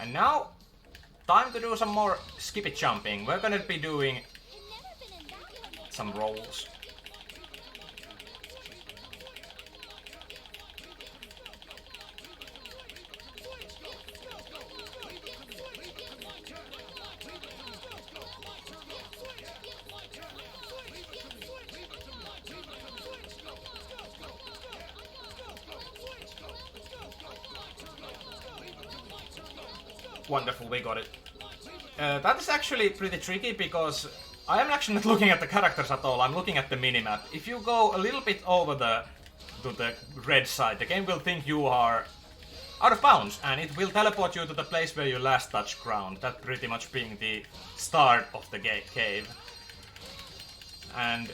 And now, time to do some more skippy jumping. We're gonna be doing some rolls. Wonderful, we got it. That is actually pretty tricky because I am actually not looking at the characters at all, I'm looking at the minimap. If you go a little bit over to the red side, the game will think you are out of bounds and it will teleport you to the place where you last touched ground, that pretty much being the start of the cave. And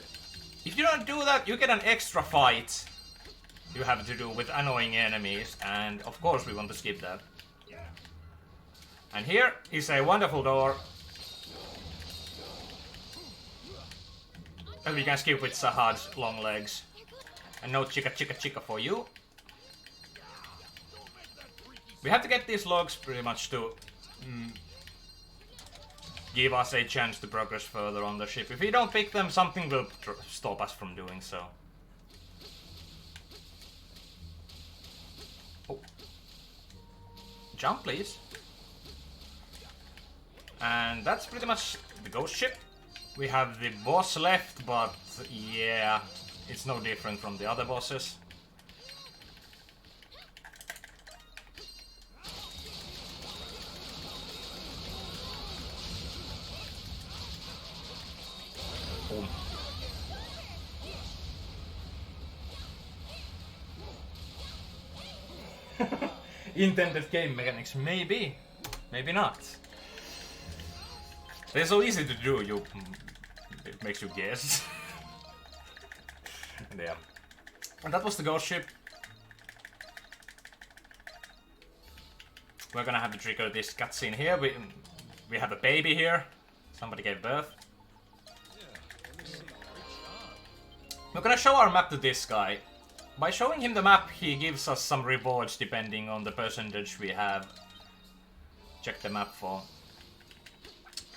if you don't do that, you get an extra fight you have to do with annoying enemies, and of course we want to skip that. And here is a wonderful door. And we can skip with Sahad's long legs. And no chica for you. We have to get these logs pretty much to give us a chance to progress further on the ship. If we don't pick them, something will stop us from doing so. Oh. Jump, please. And that's pretty much the ghost ship. We have the boss left, but yeah, it's no different from the other bosses. Boom. Intended game mechanics, maybe, maybe not. They're so easy to do, it makes you guess. Yeah. And that was the ghost ship. We're gonna have to trigger this cutscene here. We have a baby here. Somebody gave birth. We're gonna show our map to this guy. By showing him the map, he gives us some rewards depending on the percentage we have. Check the map for.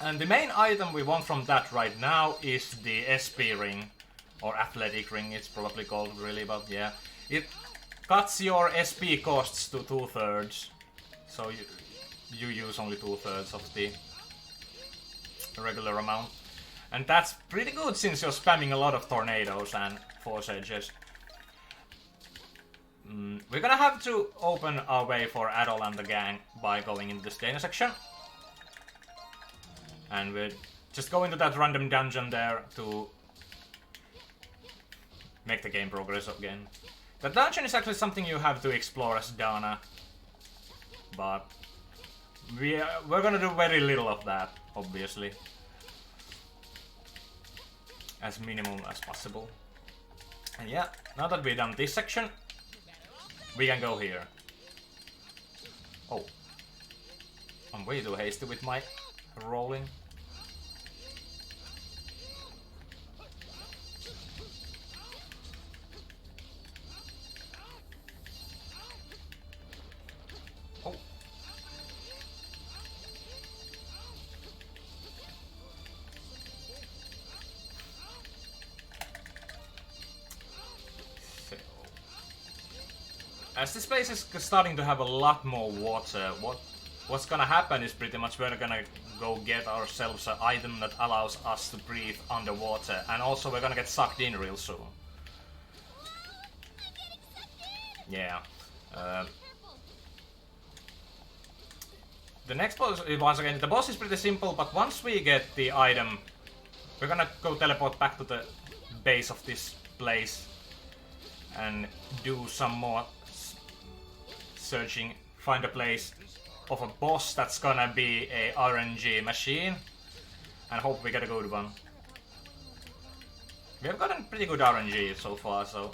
And the main item we want from that right now is the SP ring, or athletic ring it's probably called really, but yeah. It cuts your SP costs to 2/3, so you use only 2/3 of the regular amount. And that's pretty good since you're spamming a lot of tornadoes and force edges. We're gonna have to open our way for Adol and the gang by going into this Dana section. And we're just going to that random dungeon there to make the game progress again. The dungeon is actually something you have to explore as Dana. But we're gonna do very little of that, obviously. As minimum as possible. And yeah, now that we've done this section, we can go here. Oh. I'm way too hasty with my rolling. Oh. As this place is starting to have a lot more water, what's gonna happen is pretty much we're gonna go get ourselves an item that allows us to breathe underwater, and also we're gonna get sucked in real soon. Yeah. The next boss, once again, the boss is pretty simple, but once we get the item, we're gonna go teleport back to the base of this place and do some more searching, find a place of a boss that's gonna be a RNG machine, and hope we get a good one. We have gotten pretty good RNG so far, so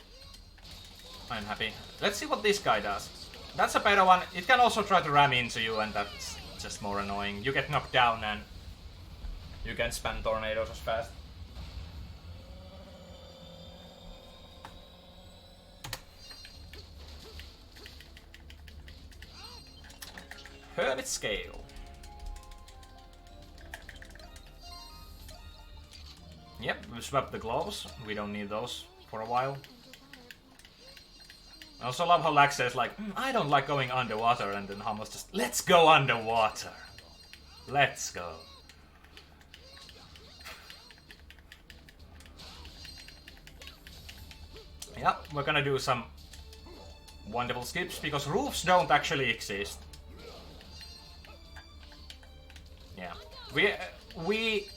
I'm happy. Let's see what this guy does. That's a better one. It can also try to ram into you, and that's just more annoying. You get knocked down and you can spam tornadoes as fast. Hermit Scale. Yep, we swapped the gloves. We don't need those for a while. I also love how Lax says like, I don't like going underwater, and then Hamas just, let's go underwater. Let's go. Yeah, we're gonna do some wonderful skips because roofs don't actually exist. Yeah, we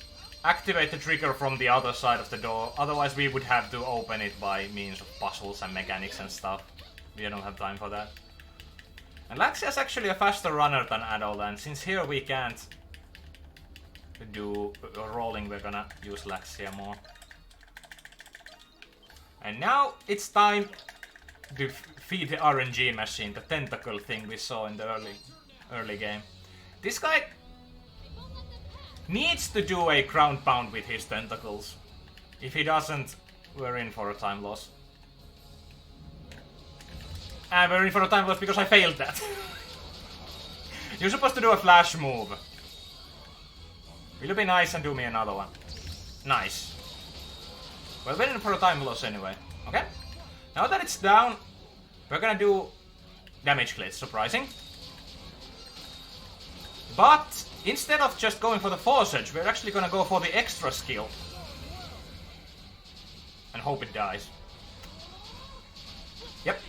activate the trigger from the other side of the door, otherwise we would have to open it by means of puzzles and mechanics and stuff. We don't have time for that. And Laxia is actually a faster runner than Adol, and since here we can't do rolling, we're gonna use Laxia more. And now it's time to feed the RNG machine, the tentacle thing we saw in the early game. This guy needs to do a ground pound with his tentacles. If he doesn't, we're in for a time loss. And we're in for a time loss because I failed that. You're supposed to do a flash move. Will you be nice and do me another one? Nice. Well, we're in for a time loss anyway. Okay? Now that it's down, we're gonna do damage glitch, surprising. But instead of just going for the force edge, we're actually gonna go for the extra skill. And hope it dies. Yep.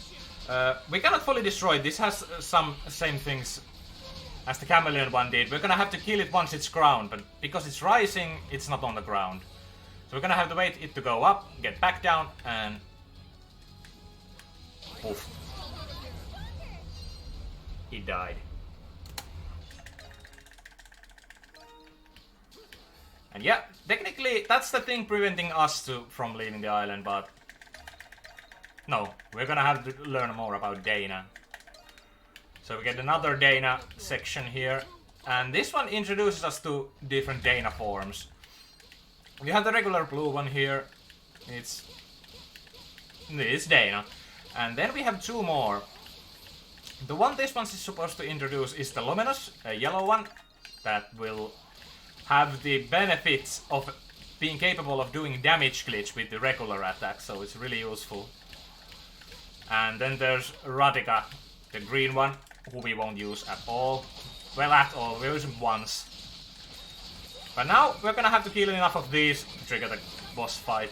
We cannot fully destroy it. This has some same things as the chameleon one did. We're gonna have to kill it once it's ground, but because it's rising, it's not on the ground. So we're gonna have to wait it to go up, get back down, and poof. He died. And yeah, technically that's the thing preventing us from leaving the island, but no, we're gonna have to learn more about Dana. So we get another Dana section here, and this one introduces us to different Dana forms. We have the regular blue one here, it's Dana. And then we have two more. The one this one is supposed to introduce is the Luminous, a yellow one, that will have the benefits of being capable of doing damage glitch with the regular attack, so it's really useful. And then there's Radika, the green one, who we won't use at all. Well, at all, we use him once. But now we're gonna have to kill enough of these to trigger the boss fight.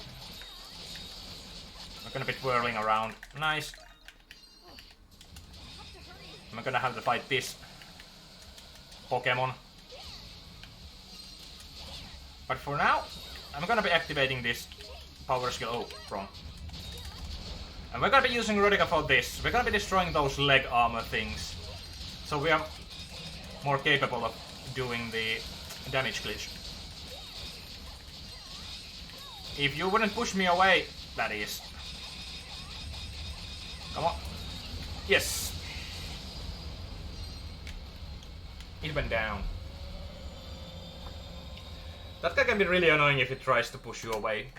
We're gonna be twirling around. Nice. I'm gonna have to fight this Pokemon. But for now, I'm gonna be activating this power skill. Oh, wrong. And we're gonna be using Rodica for this. We're gonna be destroying those leg armor things. So we are more capable of doing the damage glitch. If you wouldn't push me away, that is. Come on. Yes. It went down. That guy can be really annoying if he tries to push you away.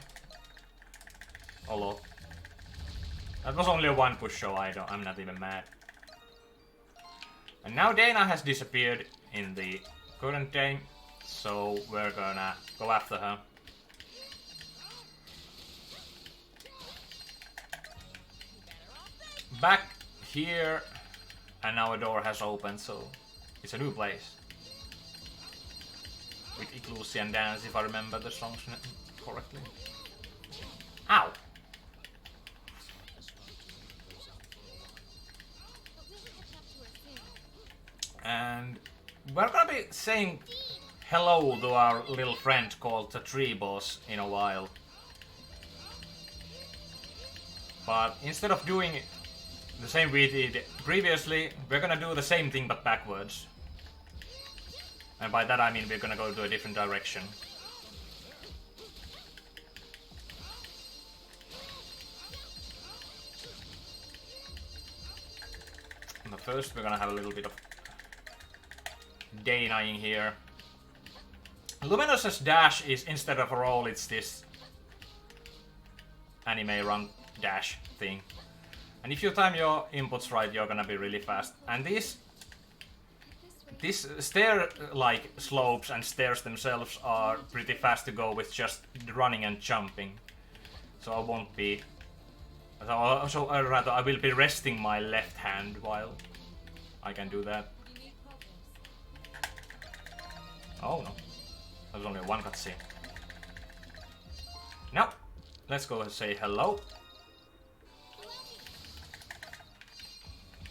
A lot. That was only a one push, so I'm not even mad. And now Dana has disappeared in the current game, so we're gonna go after her. Back here, and now a door has opened, so it's a new place. With Eclusian Dance, if I remember the songs correctly. Ow! And we're gonna be saying hello to our little friend called the Tree Boss in a while. But instead of doing the same we did previously, we're gonna do the same thing but backwards. And by that I mean we're gonna go to a different direction. But first we're gonna have a little bit of Dana-ing here. Luminosa's dash is, instead of a roll, it's this anime run dash thing. And if you time your inputs right, you're gonna be really fast. And these stair-like slopes and stairs themselves are pretty fast to go with just running and jumping. So I won't be... So rather, I will be resting my left hand while I can do that. Oh no, there's only one cutscene. Now, let's go and say hello.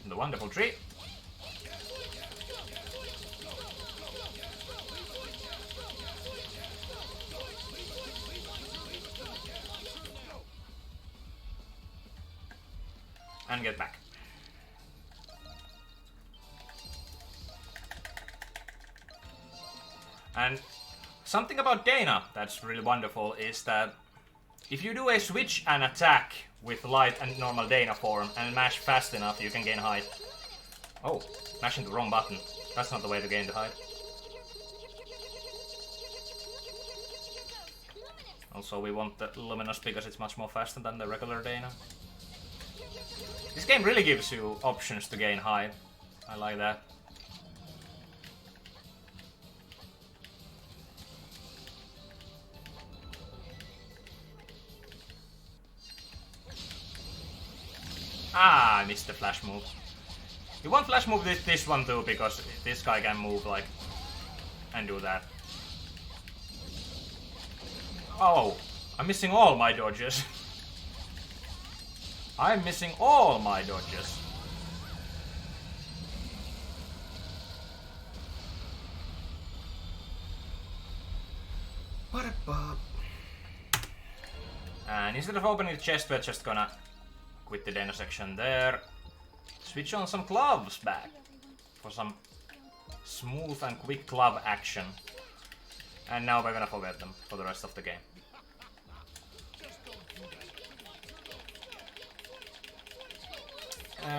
The wonderful tree. And get back. And something about Dana that's really wonderful is that if you do a switch and attack with light and normal Dana form and mash fast enough, you can gain height. Oh, mashing the wrong button. That's not the way to gain the height. Also, we want the Luminous because it's much more faster than the regular Dana. This game really gives you options to gain height. I like that. Ah, I missed the flash move. You want flash move this one too, because this guy can move like and do that. Oh, I'm missing all my dodges. I'm missing all my dodges. What a bop. And instead of opening the chest, we're just gonna quit the Dana section there. Switch on some gloves back for some smooth and quick glove action. And now we're gonna forget them for the rest of the game.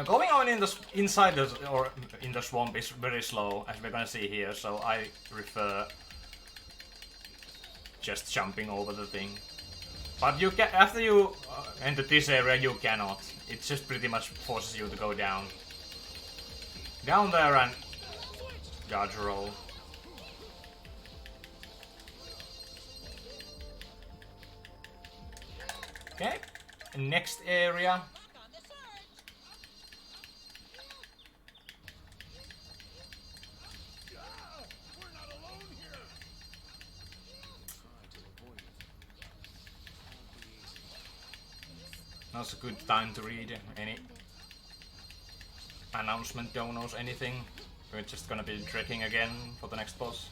Going on in the inside or in the swamp is very slow, as we're gonna see here. So I prefer just jumping over the thing. But you can, after you enter this area, you cannot. It just pretty much forces you to go down. Down there and dodge roll. Okay, next area. Now's a good time to read any announcement, donos, anything. We're just gonna be trekking again for the next boss.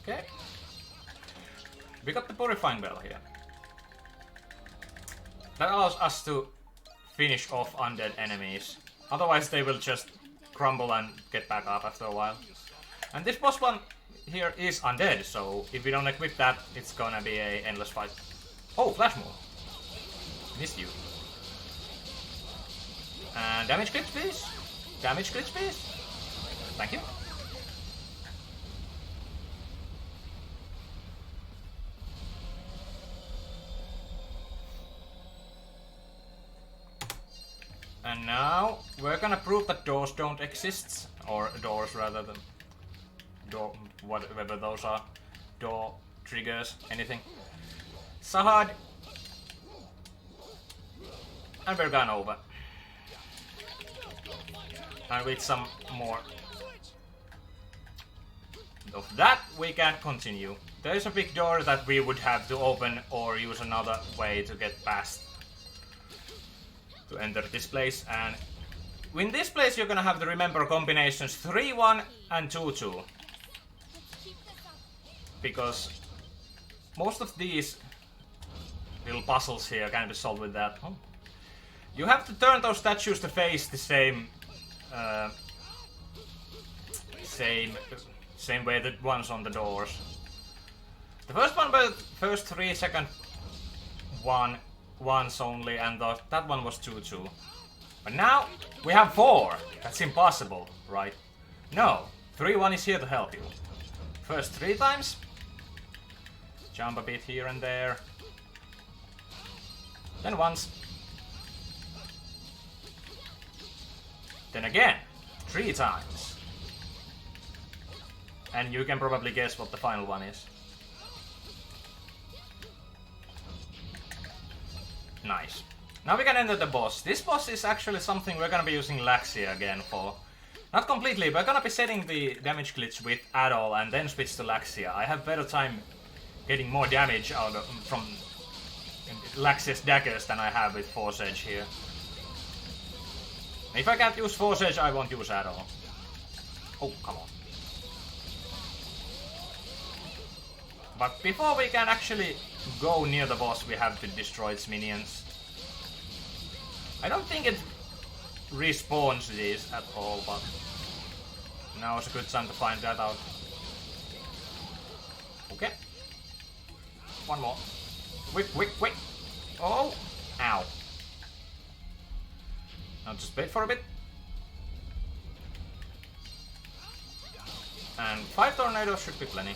Okay. We got the Purifying Bell here. That allows us to finish off undead enemies. Otherwise they will just crumble and get back up after a while. And this boss one here is undead, so if we don't equip that, it's gonna be a endless fight. Oh, Flash Move! Missed you. And damage clips, please! Damage clips, please! Thank you. And now we're gonna prove that doors don't exist, or doors rather than door, whatever those are, door triggers, anything. Sahad, and we're gone over. And with some more of that, we can continue. There is a big door that we would have to open or use another way to get past. To enter this place, and in this place you're gonna have to remember combinations 3-1 and 2-2, because most of these little puzzles here can be solved with that. Oh. You have to turn those statues to face the same same way that ones on the doors. The first one, but first 3, second 1. Once only, and that one was 2-2. But now we have 4. That's impossible, right? No, 3-1 is here to help you. First 3 times. Jump a bit here and there. Then once. Then again, 3 times. And you can probably guess what the final one is. Nice. Now we can enter the boss. This boss is actually something we're gonna be using Laxia again for. Not completely, we're gonna be setting the damage glitch with Adol and then switch to Laxia. I have better time getting more damage out of, from Laxia's daggers than I have with Force Edge here. If I can't use Force Edge, I won't use Adol. Oh, come on. But before we can actually go near the boss, we have to destroy its minions. I don't think it respawns these at all, but now is a good time to find that out. Okay. One more. Quick, quick, quick. Oh! Ow. Now just wait for a bit. And 5 tornadoes should be plenty.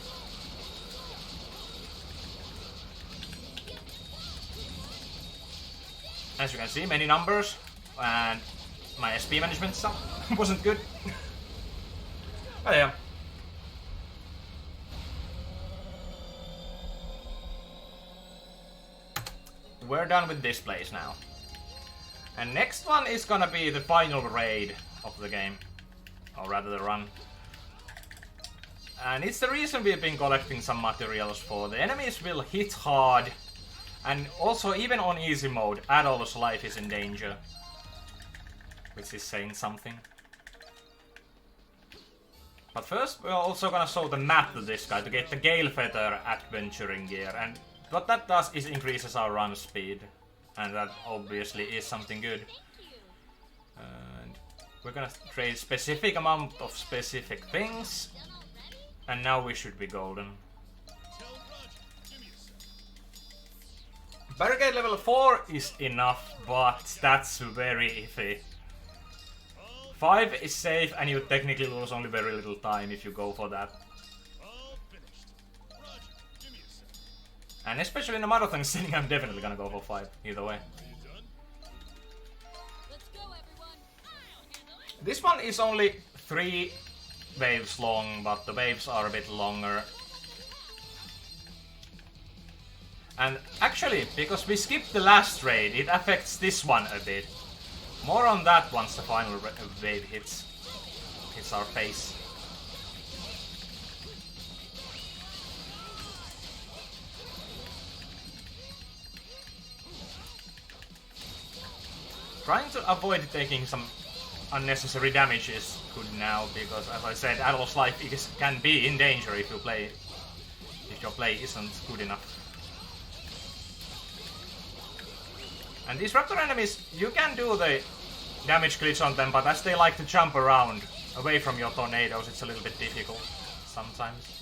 As you can see, many numbers, and my SP management stuff wasn't good. But yeah. We're done with this place now. And next one is gonna be the final raid of the game. Or rather the run. And it's the reason we've been collecting some materials for. The enemies will hit hard. And also, even on easy mode, Adol's life is in danger. Which is saying something. But first, we're also gonna show the map to this guy to get the Gale Feather adventuring gear. And what that does is increases our run speed. And that obviously is something good. And we're gonna trade specific amount of specific things. And now we should be golden. Barricade level 4 is enough, but that's very iffy. 5 is safe, and you technically lose only very little time if you go for that. And especially in a marathon setting, I'm definitely gonna go for 5, either way. This one is only 3 waves long, but the waves are a bit longer. And actually, because we skipped the last raid, it affects this one a bit. More on that once the final wave hits our face. Trying to avoid taking some unnecessary damage is good now, because as I said, Adolf's life can be in danger if your play isn't good enough. And these raptor enemies, you can do the damage glitch on them, but as they like to jump around away from your tornadoes, it's a little bit difficult sometimes.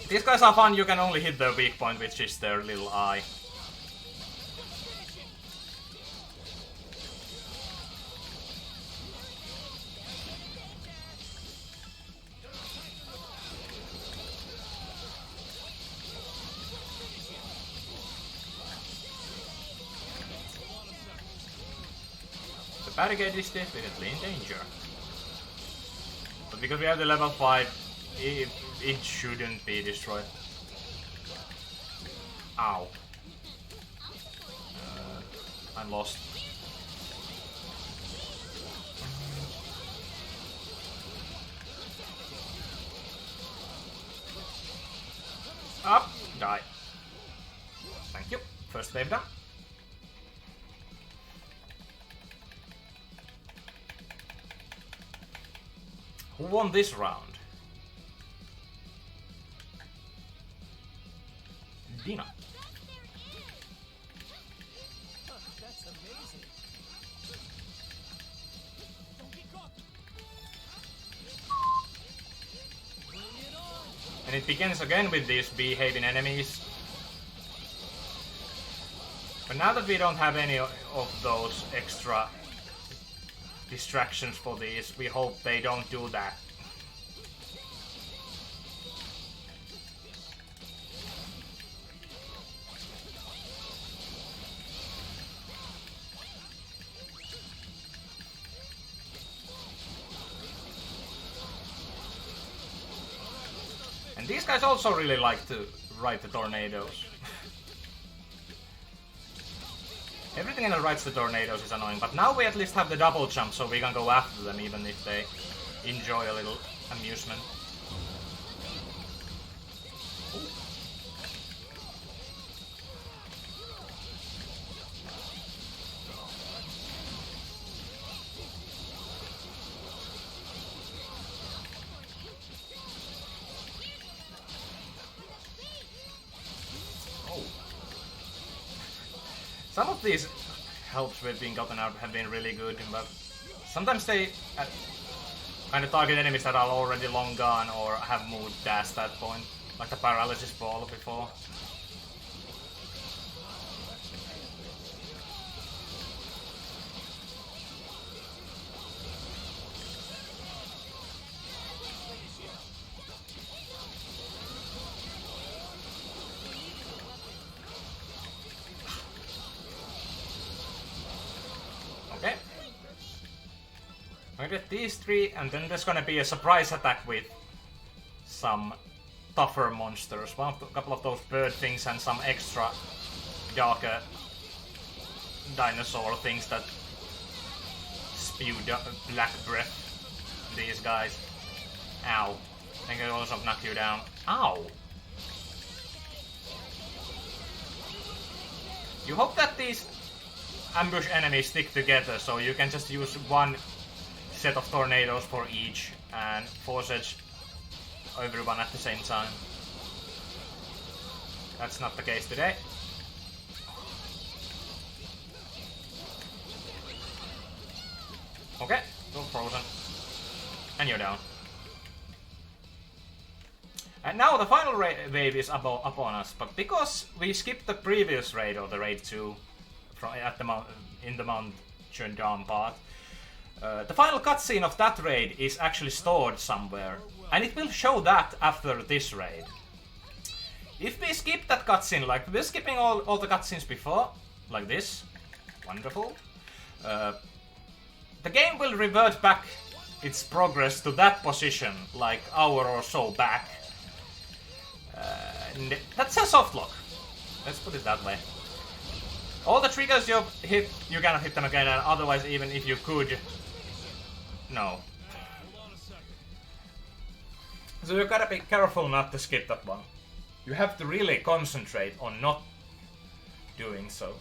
These guys are fun, you can only hit their weak point, which is their little eye. The barricade is definitely in danger. But because we have the level 5, it shouldn't be destroyed. Ow. I'm lost. Up, die. Thank you. First wave done. Who won this round? Dina.
That's amazing.
And it begins again with these behaving enemies. But now that we don't have any of those extra distractions for these, we hope they don't do that. And these guys also really like to ride the tornadoes. Everything that rides the tornadoes is annoying, but now we at least have the double jump, so we can go after them even if they enjoy a little amusement. Some of these helps with being gotten out have been really good, but sometimes they kind of target enemies that are already long gone or have moved past that point, like the paralysis ball before. Okay. I'm gonna get these three, and then there's gonna be a surprise attack with some tougher monsters. A couple of those bird things and some extra darker dinosaur things that spew black breath. These guys. Ow. I can also knock you down. Ow! You hope that these ambush enemies stick together, so you can just use one set of tornadoes for each and force edge everyone at the same time. That's not the case today. Okay, you're frozen. And you're down. And now the final wave is upon us, but because we skipped the previous raid, or the raid 2, in the Mountain Dawn part, the final cutscene of that raid is actually stored somewhere, and it will show that after this raid. if we skip that cutscene, like we're skipping all the cutscenes before, like this, wonderful, the game will revert back its progress to that position, like hour or so back. That's a soft lock. Let's put it that way. All the triggers you hit, you cannot hit them again, and otherwise, even if you could, no. So you gotta be careful not to skip that one. You have to really concentrate on not doing so.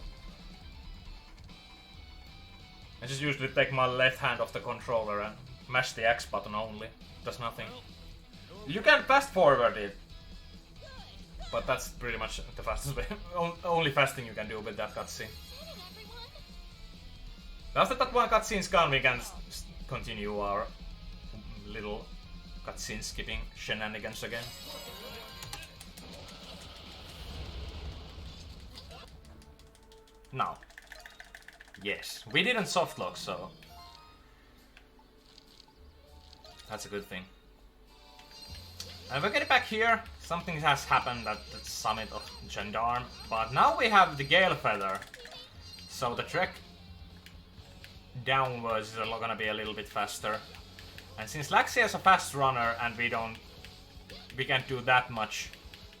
I just usually take my left hand off the controller and mash the X button only. Does nothing. You can fast forward it, but that's pretty much the fastest way. Only fast thing you can do with that cutscene. After that one cutscene's gone, we can continue our little cutscene skipping shenanigans again. Now. Yes, we didn't softlock, so that's a good thing. And we're getting back here. Something has happened at the summit of Gendarme, but now we have the Gale Feather, so the trek downwards is gonna be a little bit faster. And since Laxi is a fast runner and we can't do that much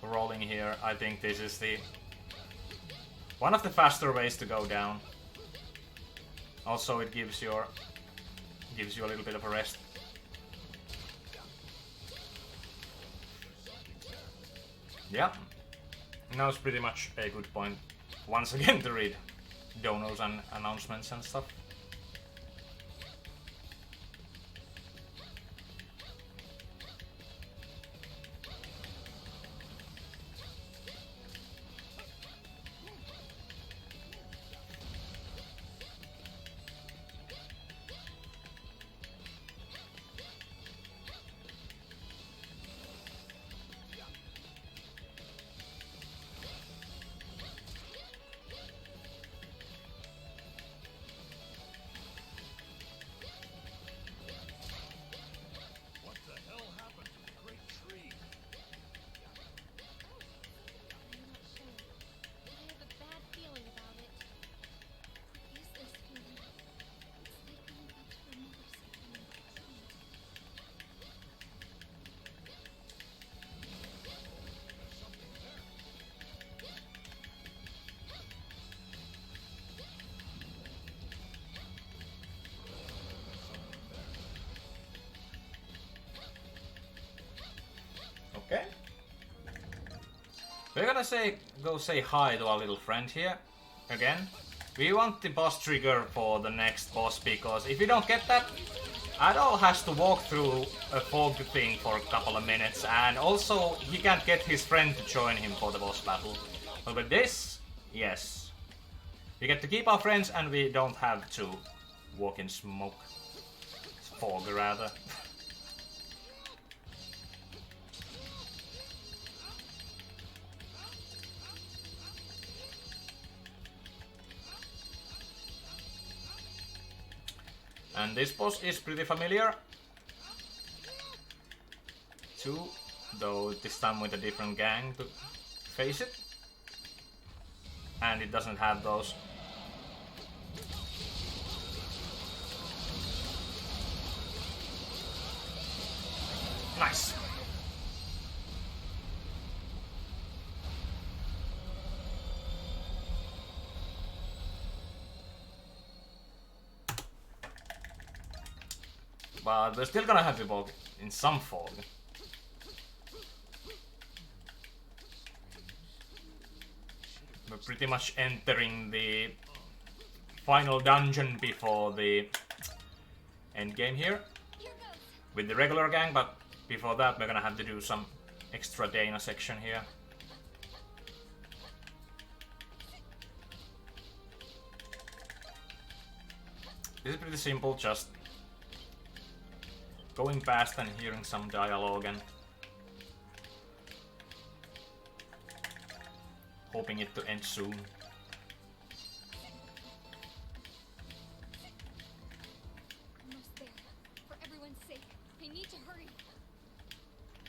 rolling here, I think this is one of the faster ways to go down. Also, it gives you a little bit of a rest. Yeah, now's pretty much a good point once again to read donos and announcements and stuff. Okay. We're gonna go say hi to our little friend here. Again. We want the boss trigger for the next boss, because if we don't get that, Adol has to walk through a fog thing for a couple of minutes, and also he can't get his friend to join him for the boss battle. But with this, yes. We get to keep our friends and we don't have to walk in smoke. Fog, rather. And this boss is pretty familiar too, though this time with a different gang to face it. And it doesn't have those. Nice. But we're still gonna have to walk in some fog. We're pretty much entering the final dungeon before the end game here with the regular gang, but before that we're gonna have to do some extra Dana section here. This is pretty simple, just going past and hearing some dialogue and hoping it to end soon.
Almost there. For everyone's sake, I need to hurry.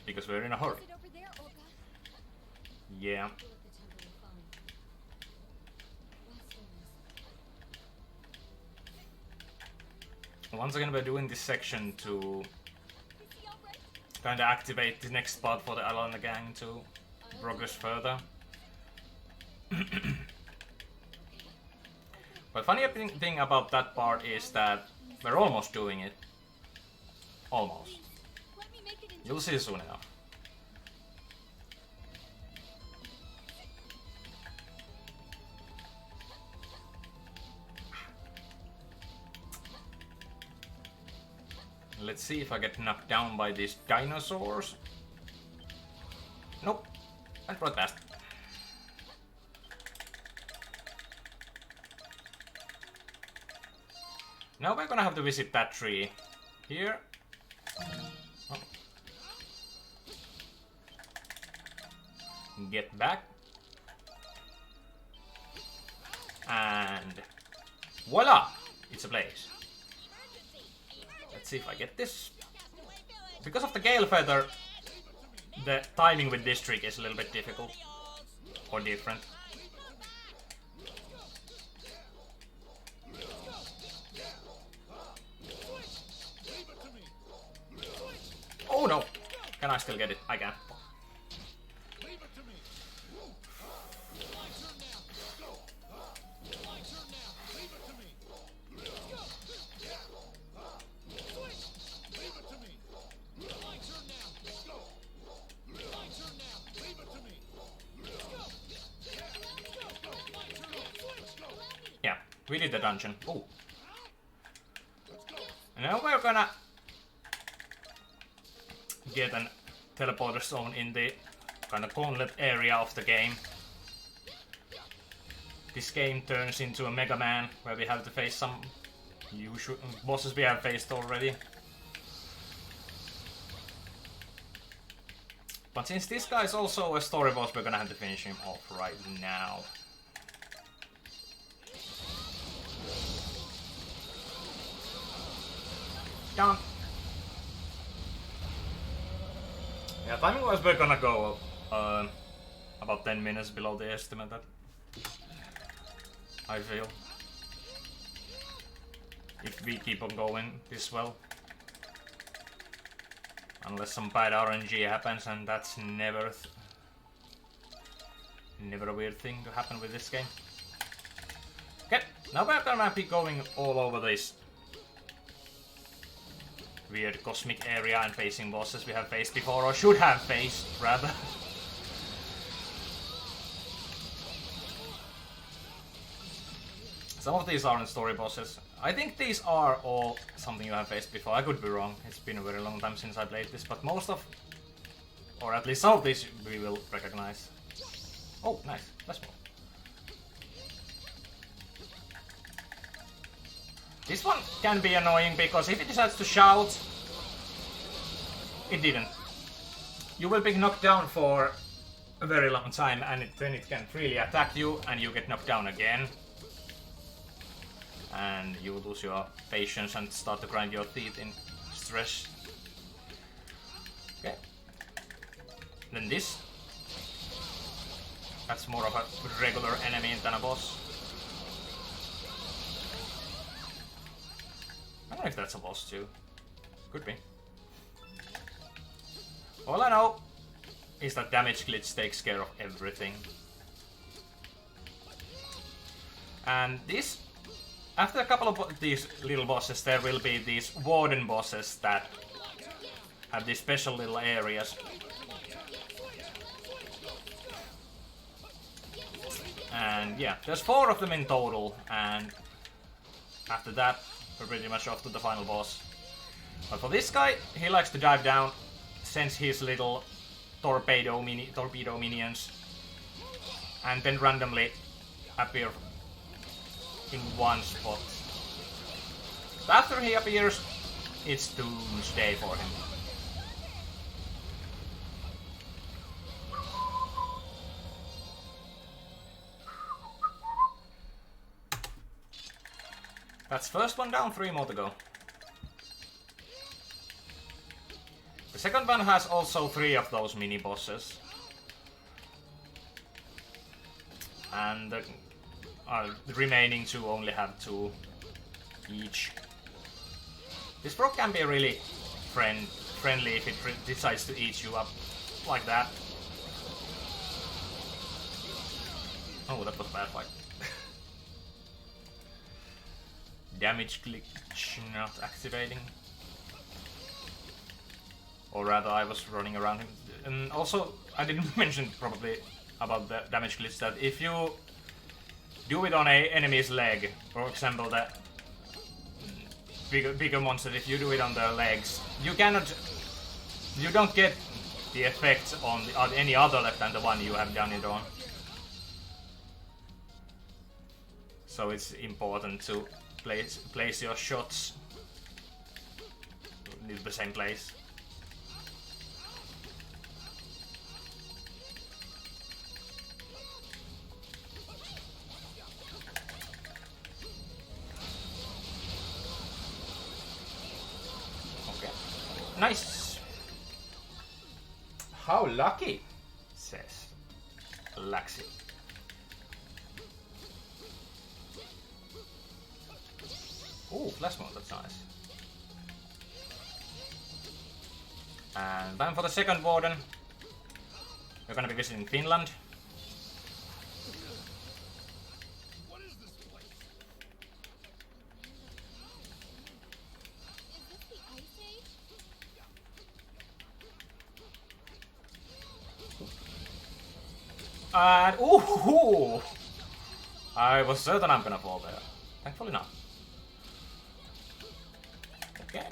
Because we're in a hurry.
Is it over there, Olga?
Yeah. Once again, we're doing this section to kind of activate the next part for the Alana gang to progress further. But funny thing about that part is that we're almost doing it. Almost. You'll see soon enough. Let's see if I get knocked down by these dinosaurs. Nope. Went right past. Now we're gonna have to visit that tree. Here. Oh. Get back. And voila! It's a blaze. Let's see if I get this. Because of the Gale Feather, the timing with this trick is a little bit difficult. Or different. Oh no! Can I still get it? I can. Yeah, we did the dungeon. Oh. And now we're gonna get an teleporter zone in the kind of gauntlet area of the game. This game turns into a Mega Man where we have to face some usual bosses we have faced already. But since this guy is also a story boss, we're gonna have to finish him off right now. Done. Yeah, timing wise we're gonna go about 10 minutes below the estimate that I feel. If we keep on going this well. Unless some bad RNG happens, and that's never a weird thing to happen with this game. Okay, now we're gonna be going all over this weird cosmic area and facing bosses we have faced before, or should have faced, rather. Some of these aren't story bosses. I think these are all something you have faced before. I could be wrong. It's been a very long time since I played this, but most of, or at least some of these, we will recognize. Oh, nice. That's more. This one can be annoying because if it decides to shout, it didn't. You will be knocked down for a very long time, and then it can really attack you, and you get knocked down again. And you lose your patience and start to grind your teeth in stress. Okay. Then this. That's more of a regular enemy than a boss. I don't know if that's a boss too. Could be. All I know is that damage glitch takes care of everything. And this, after a couple of these little bosses, there will be these warden bosses that have these special little areas. And yeah, there's 4 of them in total, and after that, we're pretty much off to the final boss. But for this guy, he likes to dive down, sends his little torpedo minions, and then randomly appear in one spot. After he appears, it's doomsday for him. That's first one down, 3 more to go. The second one has also 3 of those mini bosses. and the remaining two only have 2 each. This frog can be really friendly if it decides to eat you up like that. Oh, that was a bad fight. Damage glitch not activating. Or rather, I was running around him. And also, I didn't mention probably about the damage glitch that if you do it on a enemy's leg, for example, the bigger monster, if you do it on their legs, you don't get the effect on any other leg than the one you have done it on. So it's important to place your shots in the same place. Okay, nice. How lucky, says Laxi. Ooh, flash mode, that's nice. And time for the second warden. We're gonna be visiting Finland.
Is this the Ice Age?
And ooh! I was certain I'm gonna fall there. Thankfully not. Okay.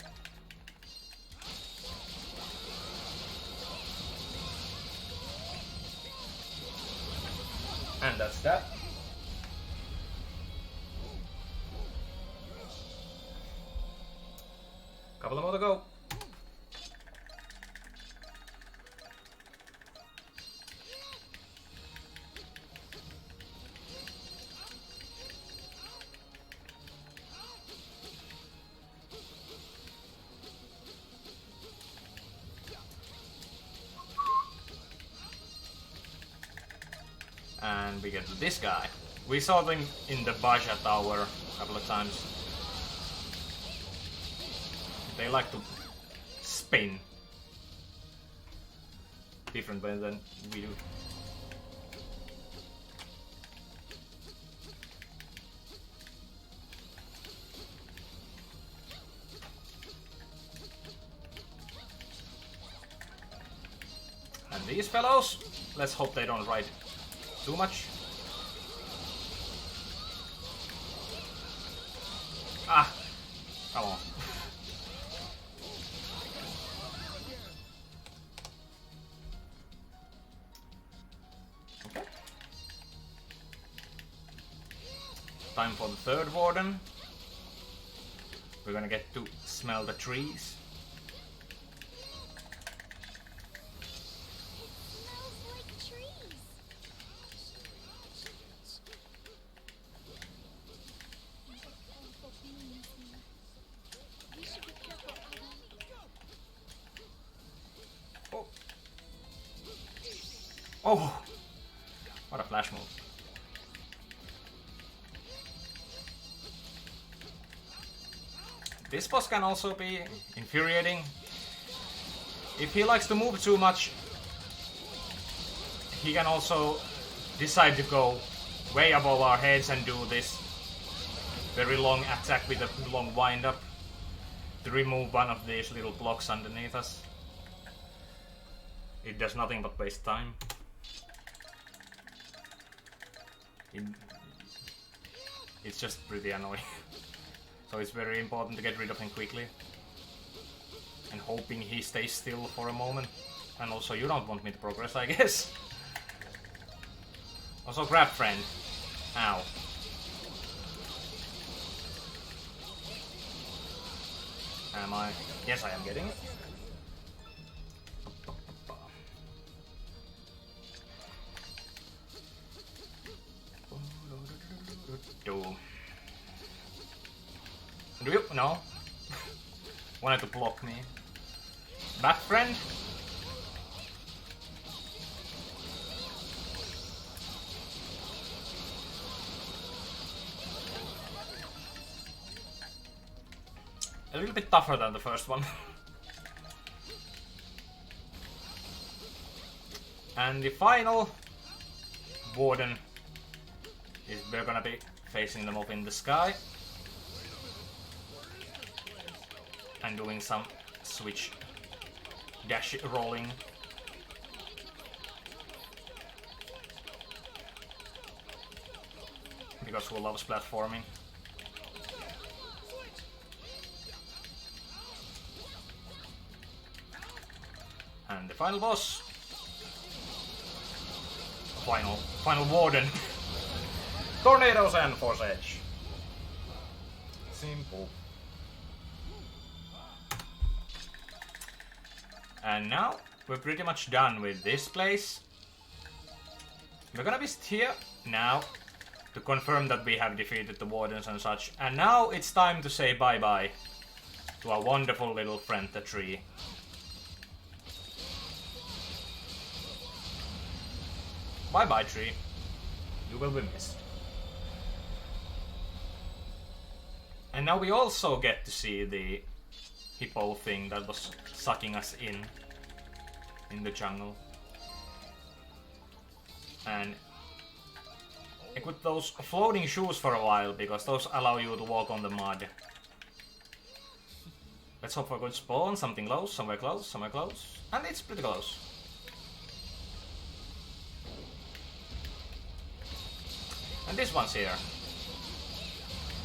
And that's that. Couple more to go. And we get to this guy. We saw them in the Baja Tower a couple of times. They like to spin. Different way than we do. And these fellows, let's hope they don't ride too much. Ah, come on. Okay. Time for the third warden. We're gonna get to smell the trees.
Smells like trees. These are powerful beings here. We should be careful, Adam.
Oh. Oh! What a flash move. This boss can also be infuriating. If he likes to move too much, he can also decide to go way above our heads and do this very long attack with a long wind up to remove one of these little blocks underneath us. It does nothing but waste time. It's just pretty annoying. So it's very important to get rid of him quickly. And hoping he stays still for a moment. And also you don't want me to progress, I guess. Also grab friend. Ow. Am I? Yes, I am getting it. Do you? No. Wanted to block me. Back friend? a little bit tougher than the first one. And the final warden is we're gonna be facing them up in the sky and doing some switch dash rolling. Because who loves platforming? And the final boss. Final warden. Tornadoes and Force Edge. Simple. And now we're pretty much done with this place. We're gonna be here now to confirm that we have defeated the wardens and such. And now it's time to say bye-bye to our wonderful little friend, the tree. Bye-bye, tree. You will be missed. And now we also get to see the hippo thing that was sucking us in the jungle. And equip those floating shoes for a while, because those allow you to walk on the mud. Let's hope for a good spawn, something close, somewhere close, somewhere close. And it's pretty close. And this one's here.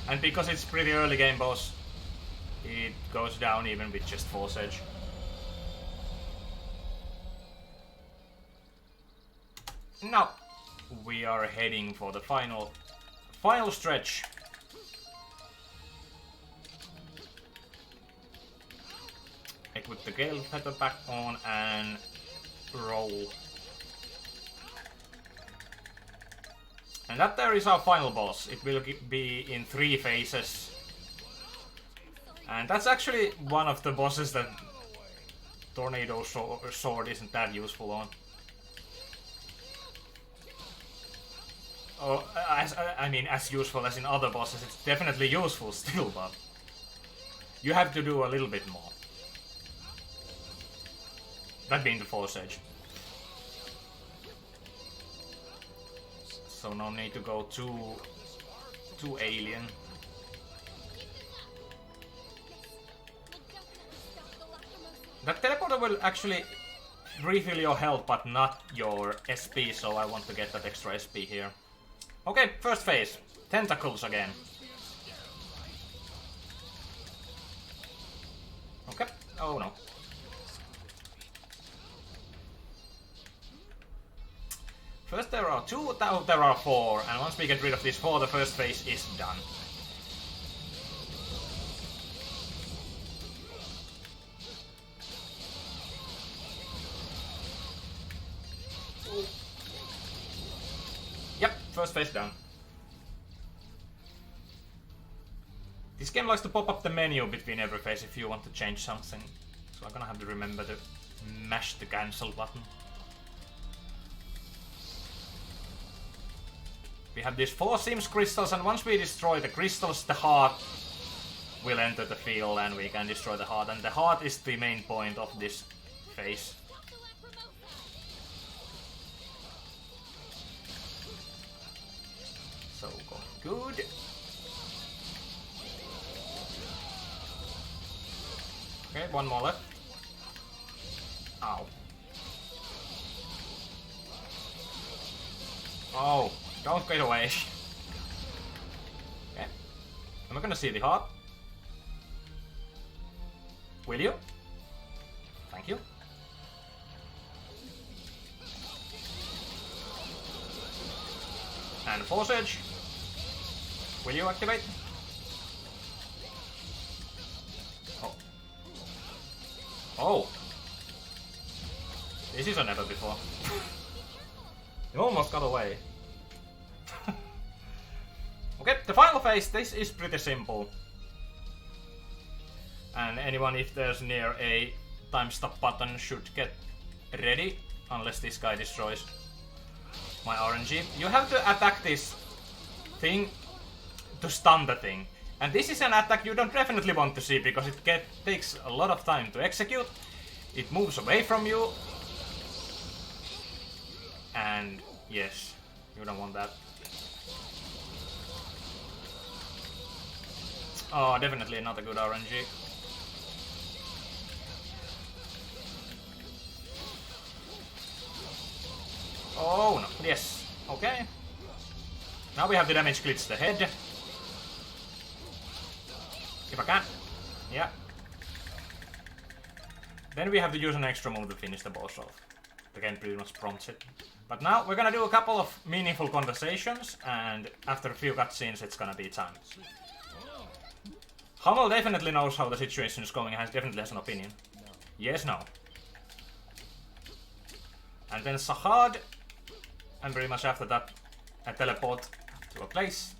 And because it's pretty early game boss, it goes down even with just Force Edge. Now we are heading for the final stretch. Equip the Gale Feather back on and roll. And that there is our final boss. It will be in 3 phases. And that's actually one of the bosses that Tornado Sword isn't that useful on. Oh, I mean, as useful as in other bosses, it's definitely useful still, but you have to do a little bit more. That being the Force Edge. So no need to go too alien. That teleporter will actually refill your health, but not your SP, so I want to get that extra SP here. Okay, first phase. Tentacles again. Okay. Oh no. First there are 2, now there are 4, and once we get rid of these 4, the first phase is done. Yep, first phase done. This game likes to pop up the menu between every phase if you want to change something. So I'm gonna have to remember to mash the cancel button. We have these 4 Sims crystals, and once we destroy the crystals, the heart will enter the field and we can destroy the heart. And the heart is the main point of this phase. So going good. Okay, 1 more left. Ow. Oh. Don't get away. Okay. Am I gonna see the heart? Will you? Thank you. And Force Edge. Will you activate? Oh. Oh. This is a never before. You almost got away. Okay, the final phase, this is pretty simple. And anyone, if there's near a time stop button, should get ready, unless this guy destroys my RNG. You have to attack this thing to stun the thing. And this is an attack you don't definitely want to see because it takes a lot of time to execute. It moves away from you. And yes, you don't want that. Oh, definitely not a good RNG. Oh no, yes, okay. Now we have the damage glitch the head. If I can. Yeah. Then we have to use an extra move to finish the boss off. The game pretty much prompts it. But now we're gonna do a couple of meaningful conversations, and after a few cutscenes it's gonna be time. Hummel definitely knows how the situation is going and definitely has an opinion. Yes, no. And then Sahad, and very much after that I teleport to a place.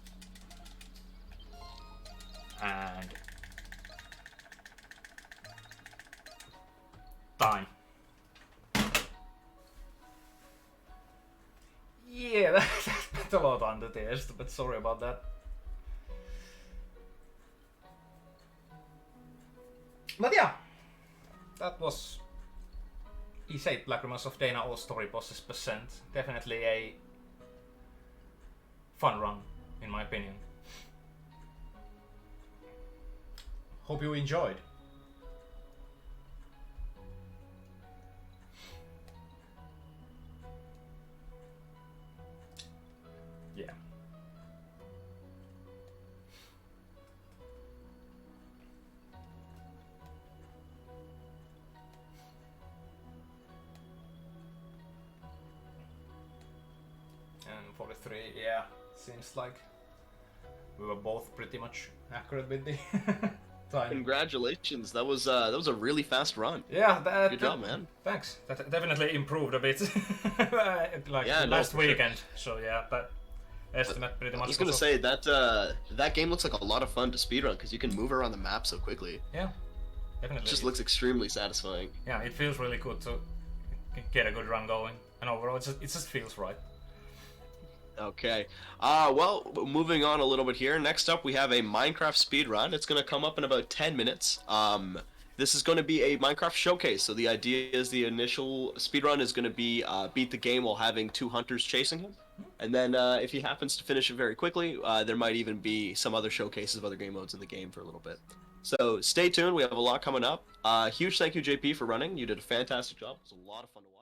And time. Yeah, that's a lot on the test, but sorry about that. But yeah, that was VIII Lacrimosa of Dana all story bosses %. Definitely a fun run, in my opinion. Hope you enjoyed. Yeah. And 43, yeah, seems like we were both pretty much accurate with the time.
Congratulations, that was a really fast run.
Yeah,
Good job, man.
Thanks. That definitely improved a bit, like
Yeah, no,
last
for sure.
weekend. So yeah, that estimate pretty much.
I was gonna say that that game looks like a lot of fun to speedrun because you can move around the map so quickly.
Yeah, definitely.
It just looks extremely satisfying.
Yeah, it feels really good to get a good run going, and overall, it just feels right.
Okay. Well, moving on a little bit here. Next up, we have a Minecraft speedrun. It's going to come up in about 10 minutes. This is going to be a Minecraft showcase. So the idea is the initial speedrun is going to be beat the game while having 2 hunters chasing him. And then if he happens to finish it very quickly, there might even be some other showcases of other game modes in the game for a little bit. So stay tuned. We have a lot coming up. Huge thank you, JP, for running. You did a fantastic job. It was a lot of fun to watch.